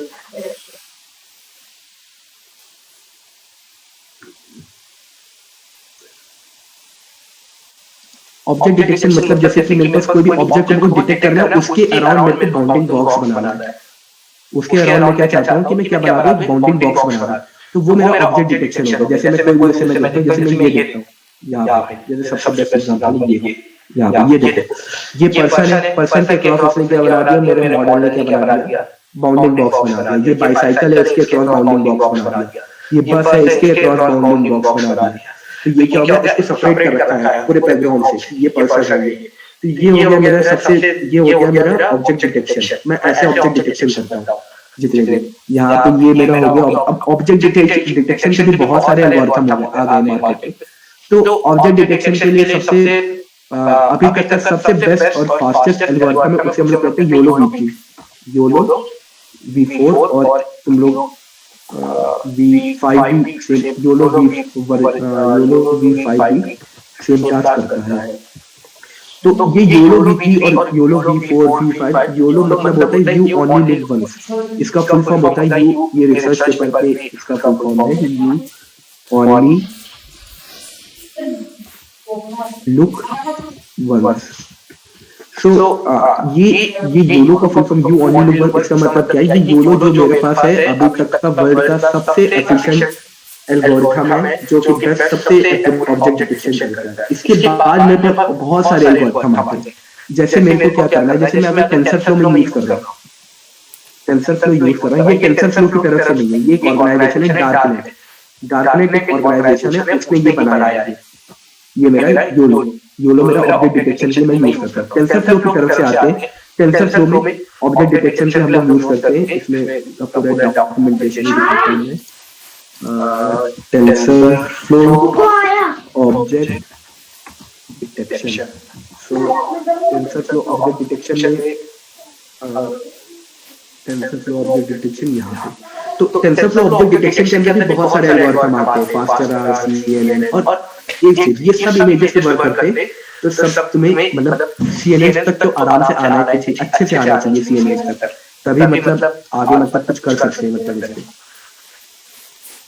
ऑब्जेक्ट डिटेक्शन मतलब जैसे कि मेरे पास कोई भी ऑब्जेक्ट को डिटेक्ट करना है, उसके अराउंड मेरे को बाउंडिंग बॉक्स बनाना है। उसके अराउंड मैं क्या चाहता हूँ कि मैं क्या बना दूं, बाउंडिंग बॉक्स बना दूं, तो वो मेरा ऑब्जेक्ट डिटेक्शन होगा। जैसे मैं कोई जैसे मैं देखता हूं, जैसे मैं ये देखता हूँ यहाँ पे, जैसे सबसे बेस्ट एग्जांपल ये यहाँ पे, ये देखो ये पर्सन है, पर्सन के क्रॉस उसने क्या बना दिया, मेरे मॉडल ने क्या बना दिया, बाउंडिंग बॉक्स बना दिया। ये बाईसाइकिल है, इसके क्रॉस बाउंडिंग बॉक्स बना दिया। ये बस है, इसके क्रॉस बाउंडिंग बॉक्स बना दिया। तो ये क्या होगा, इसको सेपरेट कर रखा है पूरे बैकग्राउंड से, ये पर्सन है ये। तो ये हो गया मेरा सबसे, ये हो गया मेरा ऑब्जेक्ट डिटेक्शन। मैं ऐसे ऑब्जेक्ट डिटेक्शन करता हूँ जितने भी यहाँ पे, ये मेरा हो गया। अब ऑब्जेक्ट डिटेक्शन के भी बहुत सारे एल्गोरिथम आ गए मार्केट में। तो ऑब्जेक्ट डिटेक्शन के लिए सबसे अभी तक का सबसे बेस्ट और फास्टेस्ट एल्गोरिथम है, उसे हम लोग कहते हैं योलो V3, योलो V4, और तुम लोग V5 से योलो V5 से टास्क करता है। तो ये योलो V3 और योलो V4 V5, योलो मतलब होता है यू ओनली लिव वंस, इसका फुल फॉर्म होता है यू, ये रिसर्च पेपर पे इसका फुल फॉर्म है you only look once. So ये योलो का full form you only look once, इसका मतलब क्या है, ये योलो जो मेरे पास है अभी तक का वर्ल्ड का सबसे एफिशिएंट एल्गोरिथम है, जो कि बेस्ट सबसे ऑब्जेक्ट डिटेक्शन करता है। इसके बाद मेरे पास बहुत सारे एल्गोरिथम आते हैं। जैसे मेरे को क्या करना है, जैसे मैं अगर टेंसर फ्लो में यूज कर रहा हूँ, टेंसर फ्लो यूज कर रहा हूँ, ये टेंसर फ्लो की तरफ से नहीं है, ये एक ऑर्गेनाइजेशन है डार्कनेट, डार्कनेट एक ऑर्गेनाइजेशन है, उसने ये बनाया है। ये मेरा योलो, योलो मेरा ऑब्जेक्ट डिटेक्शन के लिए मैं यूज करता हूँ। टेंसर फ्लो की तरफ से आते हैं, टेंसर फ्लो में ऑब्जेक्ट डिटेक्शन से हम लोग यूज करते हैं, इसमें पूरा डॉक्यूमेंटेशन है। टेंसर फ्लो ऑब्जेक्ट डिटेक्शन, सो टेंसर फ्लो ऑब्जेक्ट डिटेक्शन में टेंसर फ्लो ऑब्जेक्ट डिटेक्शन यहाँ पे। तो टेंसर फ्लो ऑब्जेक्ट डिटेक्शन के अंदर भी बहुत सारे एल्गोरिथम आते हैं, फास्टर, CNN, और एक चीज ये सब इमेजेस से वर्क करते हैं। तो सब तुम्हें मतलब CNN तक तो आराम से आना चाहिए, अच्छे से आना चाहिए CNN तक, तभी मतलब आगे मतलब कुछ कर सकते हैं, मतलब इसमें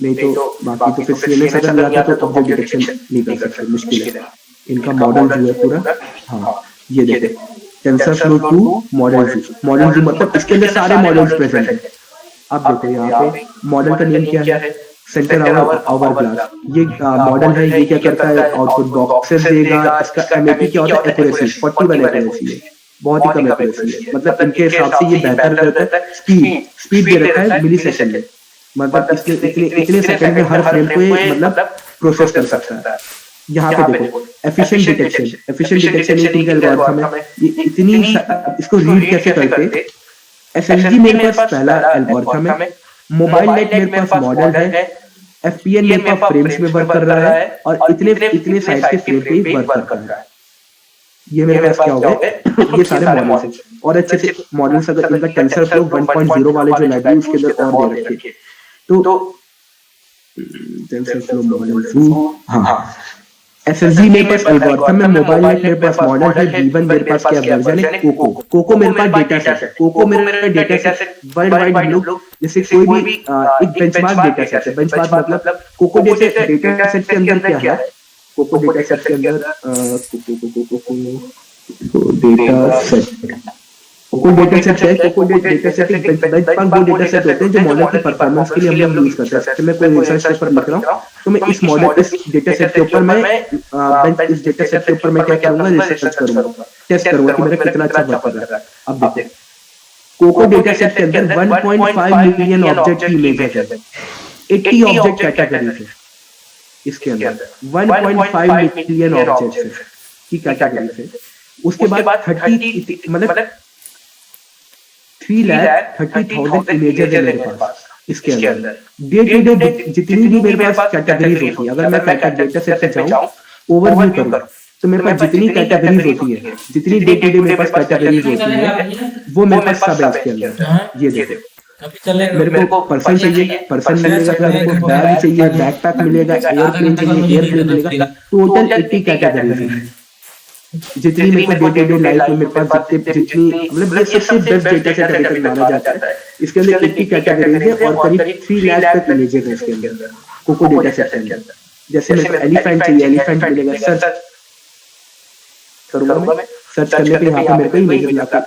नहीं तो बाकी तो फिर CNN अगर नहीं आता तो ऑब्जेक्ट डिटेक्शन नहीं कर सकते, मुश्किल है। इनका मॉडल जो है पूरा, हाँ ये देखो टेंसर फ्लो 2 मॉडल व्यू मतलब इसके अंदर सारे मॉडल्स प्रेजेंट है। अब देखो यहाँ पे मॉडल का नेम क्या है, सेंटर आवर ग्लास। ये मॉडल है, ये क्या करता है, आउटपुट बॉक्सेस देगा। इसका MAP क्या होता है, एक्यूरेसी 41 एक्यूरेसी है, बहुत ही कम एक्यूरेसी है। मतलब इनके हिसाब से ये बेहतर रहता है। स्पीड दे रखा है मिली सेकंड में, मतलब इतने सेकंड में हर फ्रेम को ये मतलब प्रोसेस कर सकता है। यहाँ पे देखो एफिशिएंट डिटेक्शन ये ठीक एल्गोरिथम है। ये इतनी इसको रीड कैसे करते, SLG मेरे पास पहला एल्गोरिथम है, मोबाइल नेट मेरे पास मॉडल है, FPN मेरे पास फ्रेम्स में वर्क कर रहा है, और इतने साइज के फ्रेम पे वर्क कर रहा है। ये मेरे पास क्या हो गया, ये सारे मॉडल्स हैं। और अच्छे से मॉडल्स अगर इनका टेंसर फ्लो 1.0 वाले जो लाइब्रेरी उसके अंदर और दे रखे, तो टेंसर फ्लो मॉडल हाँ SLG मेरे पास एल्गोरिथम है, मोबाइल नेट मेरे पास मॉडल है, V1 मेरे पास क्या वर्जन है, कोको मेरे पास डेटा सेट है। कोको मेरा डेटा सेट वर्ल्ड वाइड हम लोग जैसे कोई भी एक बेंचमार्क डेटा सेट है। बेंचमार्क मतलब कोको जैसे डेटा सेट के अंदर क्या है, कोको डेटा सेट के अंदर कोको डेटा सेट है, कोको डेटा सेट एक बेंचमार्क वो डेटा सेट होते हैं जो मॉडल की परफॉर्मेंस के लिए हम लोग यूज करते हैं। जैसे मैं कोई रिसर्च पेपर लिख रहा हूँ तो मैं इस मॉडल इस डेटा सेट के ऊपर मैं इस डेटा सेट के ऊपर मैं क्या करूंगा, रिसर्च करूंगा, टेस्ट करूंगा कि मेरा कितना अच्छा वर्क कर रहा है। अब देखते कोको डेटा सेट के अंदर 1.5 मिलियन ऑब्जेक्ट की इमेजेस है, 80 ऑब्जेक्ट कैटेगरीज है इसके अंदर, 1.5 मिलियन ऑब्जेक्ट्स की कैटेगरीज है। उसके बाद 30 मतलब 3,30,000 इमेजेस है मेरे पास इसके अंदर। डे टू डे जितनी भी मेरे पास कैटेगरीज होती है, अगर मैं डेटा सेट पे जाऊं ओवरव्यू करूँ तो मेरे पास जितनी कैटेगरीज होती है, जितनी डे टू डे मेरे पास कैटेगरीज होती है, वो मेरे पास सब है इसके अंदर। ये देखो, मेरे को पर्सन चाहिए, पर्सन मिलेगा, मेरे को बैग चाहिए, बैकपैक मिलेगा, एयरप्लेन चाहिए, एयरप्लेन मिलेगा। टोटल 80 कैटेगरीज है। जितनी मेरे को डे टू डे लाइफ में मेरे पास जितनी मतलब ये सबसे बेस्ट डेटा सेट अभी तक माना जाता है। इसके अंदर 80 कैटेगरीज है और करीब 3 लाख तक इमेजेस है इसके अंदर, कोको डेटा सेट के अंदर। जैसे मेरे को एलिफेंट चाहिए, एलिफेंट मिलेगा, सर्च करूंगा मैं, सर्च करने पे यहाँ पे मेरे को इमेज लाता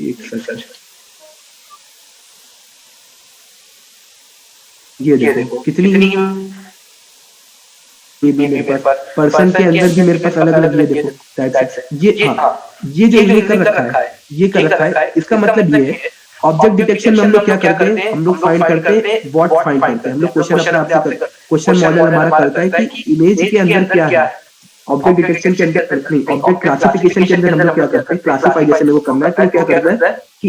एक सर्च, ये देखो कितनी, ये भी मेरे पास पर्सन के अंदर भी मेरे पास अलग अलग, ये देखो ये, हाँ ये जो ये कर रखा है, ये कर रखा है, इसका मतलब ये है ऑब्जेक्ट डिटेक्शन में हम लोग क्या करते हैं, हम लोग फाइंड करते हैं, व्हाट फाइंड करते हैं हम लोग, क्वेश्चन अपने आप से, क्वेश्चन मॉडल हमारा करता है कि इमेज के अंदर क्या है। ऑब्जेक्ट डिटेक्शन के अंदर नहीं, ऑब्जेक्ट क्लासिफिकेशन के अंदर हम लोग क्या करते हैं, क्लासिफाई जैसे मेरे को करना है तो क्या करता है कि